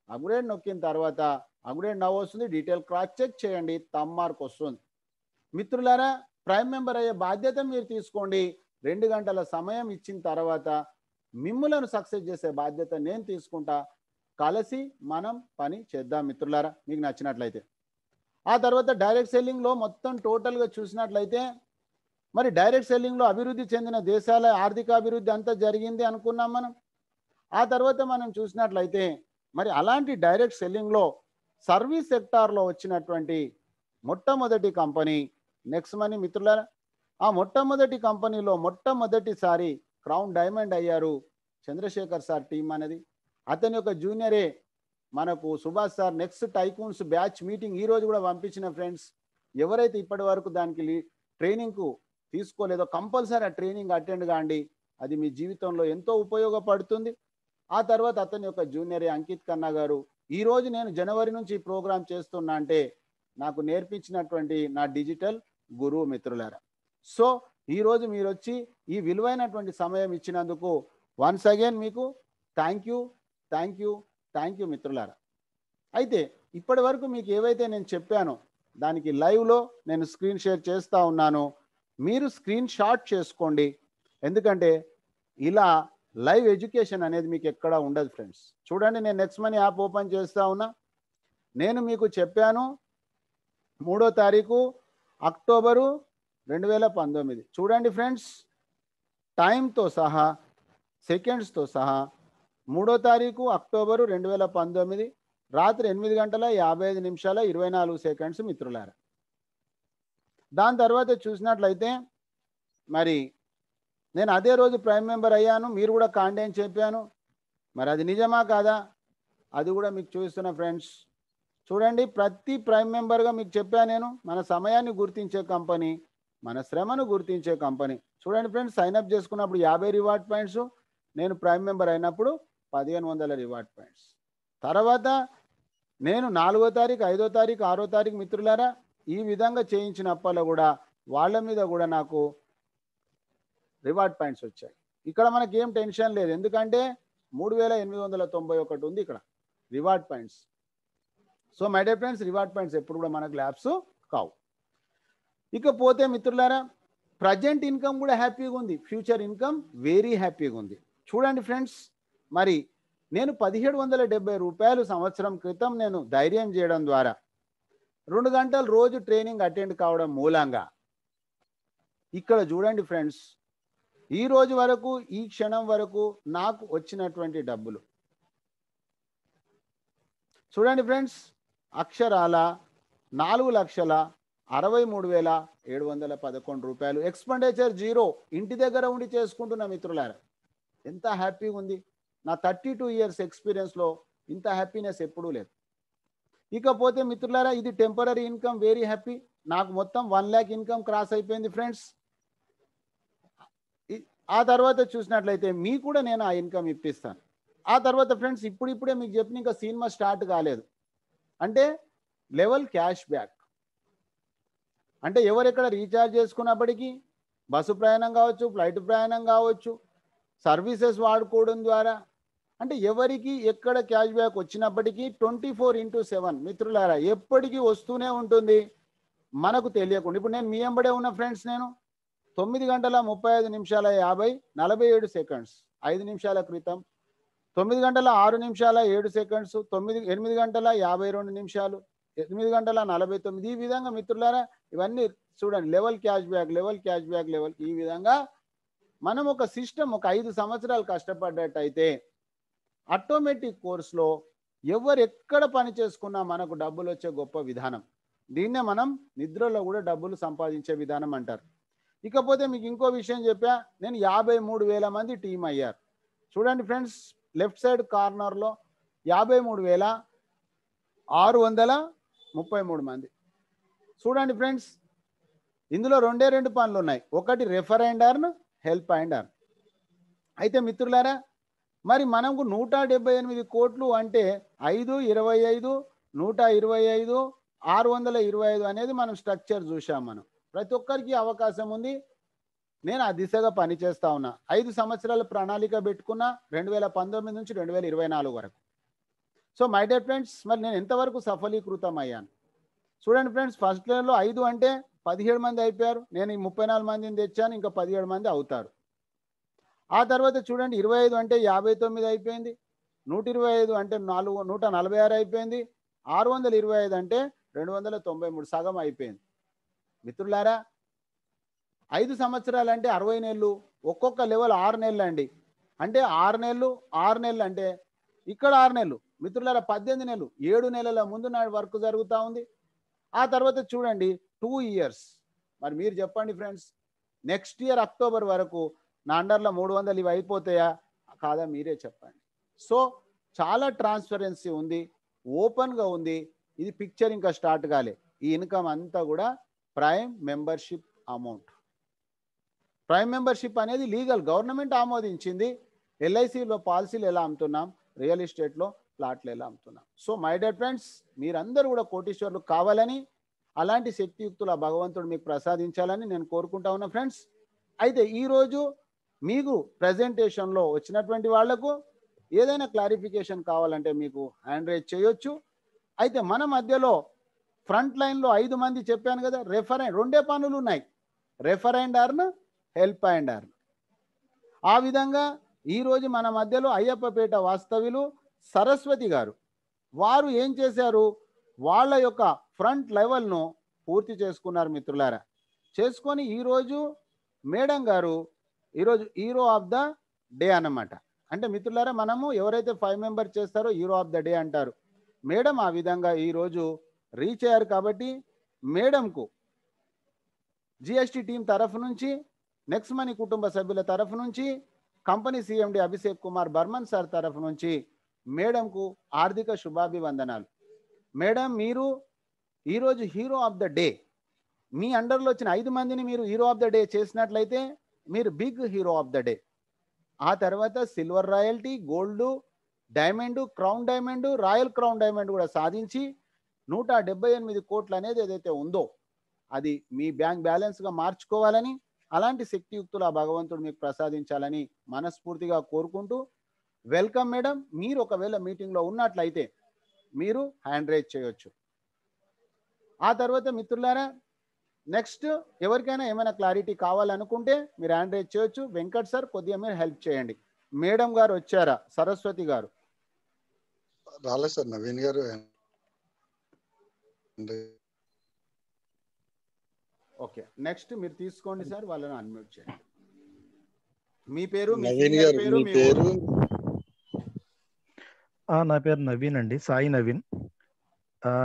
అప్గ్రేడ్ నొక్కిన తర్వాత అప్గ్రేడ్ నవ్ వస్తుంది. డీటెయిల్ క్రాస్ చెక్ చేయండి. థంబ్ మార్క్ వస్తుంది. మిత్రులారా, ప్రైమ్ మెంబర్ అయ్యే బాధ్యత మీరు తీసుకోండి. 2 గంటల సమయం ఇచ్చిన తర్వాత మిమ్ములను సక్సెస్ చేసే బాధ్యత నేను తీసుకుంటా. కలిసి మనం పని చేద్దాం మిత్రులారా, మీకు నచ్చినట్లయితే. ఆ తర్వాత డైరెక్ట్ సెల్లింగ్లో మొత్తం టోటల్గా చూసినట్లయితే, మరి డైరెక్ట్ సెల్లింగ్లో అభివృద్ధి చెందిన దేశాల ఆర్థిక అభివృద్ధి అంతా జరిగింది అనుకున్నాం మనం. ఆ తర్వాత మనం చూసినట్లయితే మరి అలాంటి డైరెక్ట్ సెల్లింగ్లో సర్వీస్ సెక్టార్లో వచ్చినటువంటి మొట్టమొదటి కంపెనీ నెక్స్ట్ మనీ మిత్రులారా. ఆ మొట్టమొదటి కంపెనీలో మొట్టమొదటిసారి క్రౌన్ డైమండ్ అయ్యారు చంద్రశేఖర్ సార్ టీం అనేది. అతని యొక్క జూనియరే మనకు Subhash sir next tycoons batch meeting ఈరోజు కూడా పంపించిన ఫ్రెండ్స్. ఎవరైతే ఇప్పటి వరకు దానికి ట్రైనింగ్కు తీసుకోలేదో కంపల్సరీ ఆ ట్రైనింగ్ అటెండ్ కాండి. అది మీ జీవితంలో ఎంతో ఉపయోగపడుతుంది. ఆ తర్వాత అతని యొక్క జూనియరే అంకిత్ ఖన్నా గారు. ఈరోజు నేను జనవరి నుంచి ఈ ప్రోగ్రాం చేస్తున్నా అంటే నాకు నేర్పించినటువంటి నా డిజిటల్ గురువు మిత్రులారా. సో ఈరోజు మీరు వచ్చి ఈ విలువైనటువంటి సమయం ఇచ్చినందుకు వన్స్ అగైన్ మీకు థ్యాంక్ యూ మిత్రులారా. అయితే ఇప్పటి వరకు మీకు ఏవైతే నేను చెప్పానో దానికి లైవ్లో నేను స్క్రీన్ షేర్ చేస్తూ ఉన్నాను. మీరు స్క్రీన్ షాట్ చేసుకోండి. ఎందుకంటే ఇలా లైవ్ ఎడ్యుకేషన్ అనేది మీకు ఎక్కడా ఉండదు ఫ్రెండ్స్. చూడండి, నేను నెక్స్ట్ మనీ యాప్ ఓపెన్ చేస్తూ ఉన్నా. నేను మీకు చెప్పాను 3వ తారీఖు అక్టోబరు 2019. చూడండి ఫ్రెండ్స్, టైంతో సహా సెకండ్స్తో సహా 3వ తారీఖు అక్టోబరు 2019 రాత్రి 8:55 నిమిషాల 24 సెకండ్స్ మిత్రులారా. దాని తర్వాత చూసినట్లయితే మరి నేను అదే రోజు ప్రైమ్ మెంబర్ అయ్యాను, మీరు కూడా కాండి అని చెప్పాను. మరి అది నిజమా కాదా అది కూడా మీకు చూస్తున్నా ఫ్రెండ్స్. చూడండి, ప్రతి ప్రైమ్ మెంబర్గా మీకు చెప్పాను నేను, మన సమయాన్ని గుర్తించే కంపెనీ, మన శ్రమను గుర్తించే కంపెనీ. చూడండి ఫ్రెండ్స్, సైన్అప్ చేసుకున్నప్పుడు 50 రివార్డ్ పాయింట్స్, నేను ప్రైమ్ మెంబర్ అయినప్పుడు 1500 రివార్డ్ పాయింట్స్. తర్వాత నేను 4వ తారీఖు 5వ తారీఖు 6వ తారీఖు మిత్రులారా ఈ విధంగా చేయించినప్పట్లో కూడా వాళ్ళ మీద కూడా నాకు రివార్డ్ పాయింట్స్ వచ్చాయి. ఇక్కడ మనకి ఏం టెన్షన్ లేదు, ఎందుకంటే 3891 ఉంది ఇక్కడ reward points. So my dear friends, reward points ఎప్పుడు కూడా మనకు ల్యాబ్స్ కావు. ఇకపోతే మిత్రులారా, ప్రజెంట్ ఇన్కమ్ కూడా హ్యాపీగా ఉంది, ఫ్యూచర్ ఇన్కమ్ వెరీ హ్యాపీగా ఉంది. చూడండి ఫ్రెండ్స్, మరి నేను 1770 రూపాయలు సంవత్సరం క్రితం నేను ధైర్యం చేయడం ద్వారా 2 గంటలు రోజు ట్రైనింగ్ అటెండ్ కావడం మూలంగా ఇక్కడ చూడండి ఫ్రెండ్స్, ఈ రోజు వరకు ఈ క్షణం వరకు నాకు వచ్చినటువంటి డబ్బులు చూడండి ఫ్రెండ్స్, అక్షరాల 4,63,711 రూపాయలు. ఎక్స్పెండిచర్ జీరో, ఇంటి దగ్గర ఉండి చేసుకుంటున్న మిత్రులారా ఎంత హ్యాపీగా ఉంది. నా 32 ఇయర్స్ ఎక్స్పీరియన్స్లో ఇంత హ్యాపీనెస్ ఎప్పుడూ లేదు. ఇకపోతే మిత్రులారా, ఇది టెంపరీ ఇన్కమ్, వెరీ హ్యాపీ. నాకు మొత్తం 1 lakh ఇన్కమ్ క్రాస్ అయిపోయింది ఫ్రెండ్స్. ఆ తర్వాత చూసినట్లయితే మీకు కూడా నేను ఆ ఇన్కమ్ ఇప్పిస్తాను. ఆ తర్వాత ఫ్రెండ్స్, ఇప్పుడిప్పుడే మీకు చెప్పిన ఇంకా సినిమా స్టార్ట్ కాలేదు, అంటే లెవెల్ క్యాష్ బ్యాక్. అంటే ఎవరెక్కడ రీఛార్జ్ చేసుకున్నప్పటికీ, బస్సు ప్రయాణం కావచ్చు, ఫ్లైట్ ప్రయాణం కావచ్చు, సర్వీసెస్ వాడుకోవడం ద్వారా, అంటే ఎవరికి ఎక్కడ క్యాష్ బ్యాక్ వచ్చినప్పటికీ 24/7 మిత్రులారా ఎప్పటికీ వస్తూనే ఉంటుంది మనకు తెలియకుండా. ఇప్పుడు నేను మీ ఎంబడే ఉన్న ఫ్రెండ్స్, నేను 9:35:50:47 5 నిమిషాల క్రితం, 9:06:07, 8:52 8:49 ఈ విధంగా మిత్రులారా ఇవన్నీ చూడండి, level cash back, level cash back, level. ఈ విధంగా మనం ఒక సిస్టమ్ ఒక 5 సంవత్సరాలు కష్టపడ్డట్టయితే ఆటోమేటిక్ కోర్సులో ఎవరు ఎక్కడ పని చేసుకున్నా మనకు డబ్బులు వచ్చే గొప్ప విధానం. దీన్నే మనం నిద్రలో కూడా డబ్బులు సంపాదించే విధానం అంటారు. ఇకపోతే మీకు ఇంకో విషయం చెప్పా, నేను 53,000 మంది టీం అయ్యారు. చూడండి ఫ్రెండ్స్, లెఫ్ట్ సైడ్ కార్నర్లో 53,633 మంది. చూడండి ఫ్రెండ్స్, ఇందులో 2 పనులు ఉన్నాయి, ఒకటి refer and earn, help and earn. అయితే మిత్రులారా, మరి మనకు 178 కోట్లు అంటే 5, 25, 125, 625 అనేది మనం స్ట్రక్చర్ చూసాం. మనం ప్రతి ఒక్కరికి అవకాశం ఉంది. నేను ఆ దిశగా పనిచేస్తా ఉన్నా. 5 సంవత్సరాల ప్రణాళిక పెట్టుకున్నా 2019 నుంచి 2024 వరకు. సో మై డియర్ ఫ్రెండ్స్, మరి నేను ఎంతవరకు సఫలీకృతం అయ్యాను చూడండి ఫ్రెండ్స్. ఫస్ట్ ఇయర్లో 5 అంటే 17 మంది అయిపోయారు. నేను ఈ 34 మందిని తెచ్చాను, ఇంకా 17 మంది అవుతారు. ఆ తర్వాత చూడండి, 25 అంటే 59 అయిపోయింది, 125 అంటే 146 అయిపోయింది, 625 అంటే 293, సగం అయిపోయింది. మిత్రులారా, 5 సంవత్సరాలు అంటే 60 నెలలు, ఒక్కొక్క లెవెల్ 6 నెలలు అండి. అంటే 6 నెలలు అంటే ఇక్కడ 6 నెలలు మిత్రులారా 18 నెలలు, 7 నెలల ముందు నా వర్క్ జరుగుతూ ఉంది. ఆ తర్వాత చూడండి 2 ఇయర్స్. మరి మీరు చెప్పండి ఫ్రెండ్స్, నెక్స్ట్ ఇయర్ అక్టోబర్ వరకు నా అండర్లో 300 ఇవి అయిపోతాయా కాదా మీరే చెప్పండి. సో చాలా ట్రాన్స్పరెన్సీ ఉంది, ఓపెన్గా ఉంది. ఇది పిక్చర్ ఇంకా స్టార్ట్ కాలే. ఈ ఇన్కమ్ అంతా కూడా prime membership amount. Prime membership అనేది లీగల్, గవర్నమెంట్ ఆమోదించింది. ఎల్ఐసిలో పాలసీలు ఎలా అమ్ముతున్నాం, రియల్ ఎస్టేట్లో ప్లాట్లు ఎలా అమ్ముతున్నాం. సో మై డియర్ ఫ్రెండ్స్, మీరందరూ కూడా కోటీశ్వర్లు కావాలని, అలాంటి శక్తియుక్తుల భగవంతుడు మీకు ప్రసాదించాలని నేను కోరుకుంటా ఉన్నా ఫ్రెండ్స్. అయితే ఈరోజు మీకు ప్రజెంటేషన్లో వచ్చినటువంటి వాళ్లకు ఏదైనా క్లారిఫికేషన్ కావాలంటే మీకు హ్యాండ్ రైజ్ చేయొచ్చు. అయితే మన మధ్యలో ఫ్రంట్ లైన్లో 5 మంది చెప్పాను కదా, రెఫర్ అండ్ 2 పనులు ఉన్నాయి, refer and earn, help and earn. ఆ విధంగా ఈరోజు మన మధ్యలో అయ్యప్పపేట వాస్తవ్యులు సరస్వతి గారు, వారు ఏం చేశారు, వాళ్ళ యొక్క ఫ్రంట్ లెవెల్ను పూర్తి చేసుకున్నారు మిత్రులారా. చేసుకొని ఈరోజు మేడం గారు ఈరోజు హీరో ఆఫ్ ద డే అన్నమాట. అంటే మిత్రులారా, మనము ఎవరైతే 5 మెంబర్ చేస్తారో హీరో ఆఫ్ ద డే అంటారు. మేడం ఆ విధంగా ఈరోజు రీచ్ అయ్యారు కాబట్టి మేడంకు జిఎస్టీ టీం తరఫు నుంచి, నెక్స్ట్ మనీ కుటుంబ సభ్యుల తరఫు నుంచి, company CMD Abhishek Kumar Burman sir తరఫు నుంచి మేడంకు ఆర్థిక శుభాభివందనాలు. మేడం, మీరు ఈరోజు హీరో ఆఫ్ ద డే. మీ అండర్లో వచ్చిన 5 మందిని మీరు హీరో ఆఫ్ ద డే చేసినట్లయితే మీరు big hero of the day. ఆ తర్వాత silver royalty, gold, diamond, crown diamond, royal crown diamond కూడా సాధించి 178 కోట్లు అనేది ఏదైతే ఉందో అది మీ బ్యాంక్ బ్యాలెన్స్గా మార్చుకోవాలని, అలాంటి శక్తియుక్తులు ఆ భగవంతుడు మీకు ప్రసాదించాలని మనస్ఫూర్తిగా కోరుకుంటూ, వెల్కమ్ మేడం. మీరు ఒకవేళ మీటింగ్లో ఉన్నట్లయితే మీరు హ్యాండ్ రైజ్ చేయొచ్చు. ఆ తర్వాత మిత్రులారా, నెక్స్ట్ ఎవరికైనా ఏమైనా క్లారిటీ కావాలనుకుంటే మీరు హ్యాండ్ రైజ్ చేయొచ్చు. వెంకట్ సార్ కొద్దిగా మీరు హెల్ప్ చేయండి. మేడం గారు వచ్చారా? సరస్వతి గారు రాలేదు సార్. నవీన్ గారు ఓకే. నెక్స్ట్ మీరు తీసుకోండి సార్, వాళ్ళని అన్మ్యూట్ చేయండి. మీ పేరు, మీ నవీన్ సీనియర్ గారు, పేరు, మీ మీ పేరు? నా పేరు నవీన్ అండి, సాయి నవీన్.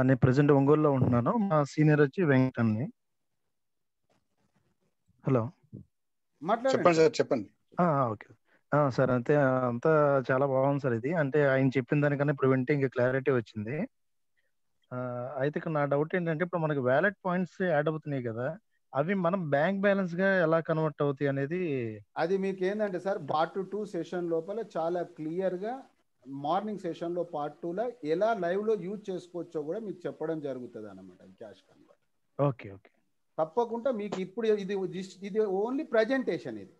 నేను ప్రజెంట్ ఒంగోలులో ఉంటున్నాను. మా సీనియర్ వచ్చి వెంకట్ అండి. హలో, చెప్పండి సార్, చెప్పండి. Okay sir. అంతా చాలా బాగుంది సార్. ఇది అంటే ఆయన చెప్పిన దానికన్నా ఇప్పుడు వింటే ఇంకా క్లారిటీ వచ్చింది. అయితే ఇక్కడ నా డౌట్ ఏంటంటే, ఇప్పుడు మనకి వ్యాలెట్ పాయింట్స్ యాడ్ అవుతున్నాయి కదా, అవి మనం బ్యాంక్ బ్యాలెన్స్ గా ఎలా కన్వర్ట్ అవుతాయి అనేది. అది మీకు ఏంటంటే సార్, పార్ట్ 2 సెషన్ లోపల చాలా క్లియర్ గా మార్నింగ్ సెషన్ లో పార్ట్ 2లో ఎలా లైవ్ లో యూజ్ చేసుకోవచ్చో కూడా మీకు చెప్పడం జరుగుతుంది అన్నమాట. Cash convert. ఓకే ఓకే, తప్పకుండా మీకు ఇప్పుడు ఇది ఓన్లీ ప్రజెంటేషన్. ఇది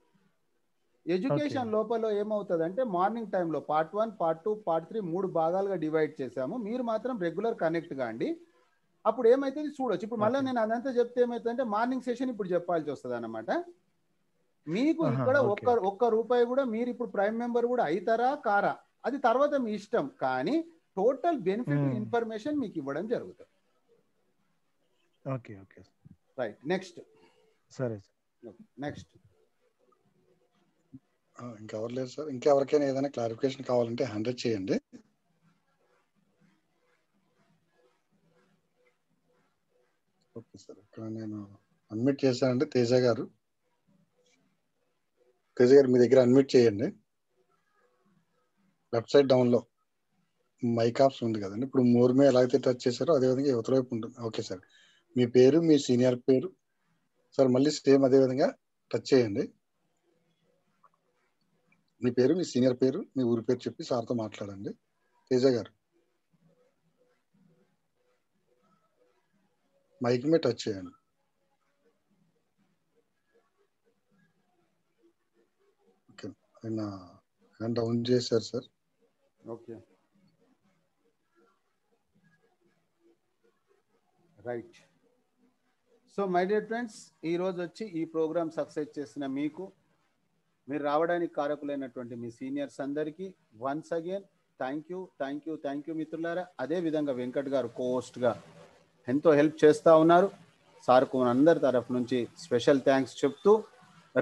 ఎడ్యుకేషన్ లోపల ఏమవుతుందంటే, మార్నింగ్ టైంలో పార్ట్ 1, పార్ట్ 2, పార్ట్ 3 3 భాగాలుగా డివైడ్ చేశాము. మీరు మాత్రం రెగ్యులర్ కనెక్ట్ కాండి. అప్పుడు ఏమైతుంది చూడొచ్చు. ఇప్పుడు మళ్ళీ నేను అదంతా చెప్తే ఏమవుతుందంటే మార్నింగ్ సెషన్ ఇప్పుడు చెప్పాల్సి వస్తుంది అన్నమాట. మీకు ఇక్కడ ఒక్క రూపాయి కూడా మీరు ఇప్పుడు ప్రైమ్ మెంబర్ కూడా అవుతారా కారా అది తర్వాత మీ ఇష్టం, కానీ టోటల్ బెనిఫిట్ ఇన్ఫర్మేషన్ మీకు ఇవ్వడం జరుగుతుంది. Okay okay, right. నెక్స్ట్. సరే నెక్స్ట్. ఇంకెవరు లేరు సార్. ఇంకెవరికైనా ఏదైనా క్లారిఫికేషన్ కావాలంటే 100 చేయండి. ఓకే సార్, ఇక్కడ నేను అన్మ్యూట్ చేశానండి. తేజ గారు మీ దగ్గర అన్మ్యూట్ చేయండి. లెఫ్ట్ సైడ్ డౌన్ లో మైక్ ఆప్స్ ఉంది కదండి. ఇప్పుడు మోర్మే ఎలాగైతే టచ్ చేశారో అదేవిధంగా యువత వైపు ఉంటుంది. ఓకే సార్, మీ పేరు, మీ సీనియర్ పేరు సార్ మళ్ళీ సేమ్ అదే విధంగా టచ్ చేయండి. మీ పేరు, మీ సీనియర్ పేరు, మీ ఊరి పేరు చెప్పి సార్తో మాట్లాడండి. తేజ గారు మైక్ మీద టచ్ చేయండి. ఓకే, ఆయన డౌన్ చేశారు sir. Okay, right. So my dear friends, ఈరోజు వచ్చి ఈ ప్రోగ్రామ్ సక్సెస్ చేసిన మీకు, మీరు రావడానికి కారకులైనటువంటి మీ సీనియర్స్ అందరికీ వన్స్ అగైన్ థ్యాంక్ యూ మిత్రులారా. అదేవిధంగా వెంకట్ గారు కోహోస్ట్గా ఎంతో హెల్ప్ చేస్తూ ఉన్నారు. సార్కు అందరి తరఫు నుంచి స్పెషల్ థ్యాంక్స్ చెప్తూ,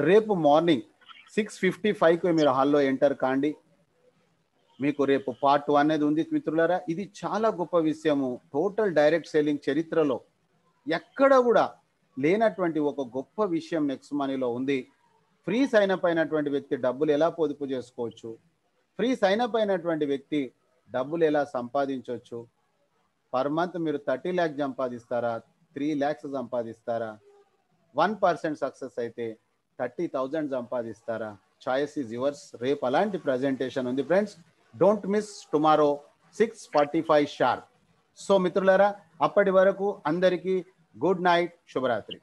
రేపు మార్నింగ్ 6:55కి మీరు హాల్లో ఎంటర్ కాండి. మీకు రేపు పార్ట్ 1 అనేది ఉంది మిత్రులారా. ఇది చాలా గొప్ప విషయము. టోటల్ డైరెక్ట్ సెల్లింగ్ చరిత్రలో ఎక్కడ కూడా లేనటువంటి ఒక గొప్ప విషయం నెక్స్ట్ మనీలో ఉంది. ఫ్రీ సైన్ అప్ అయినటువంటి వ్యక్తి డబ్బులు ఎలా పొదుపు చేసుకోవచ్చు, ఫ్రీ సైన్ అప్ అయినటువంటి వ్యక్తి డబ్బులు ఎలా సంపాదించవచ్చు, పర్ మంత్ మీరు 30 lakhs సంపాదిస్తారా, 3 lakhs సంపాదిస్తారా, 1% సక్సెస్ అయితే 30,000 సంపాదిస్తారా, చాయిస్ ఈజ్ యువర్స్. రేపు అలాంటి ప్రజెంటేషన్ ఉంది friends. Don't miss tomorrow 6:45 sharp. So మిత్రులారా, అప్పటి వరకు అందరికీ గుడ్ నైట్, శుభరాత్రి.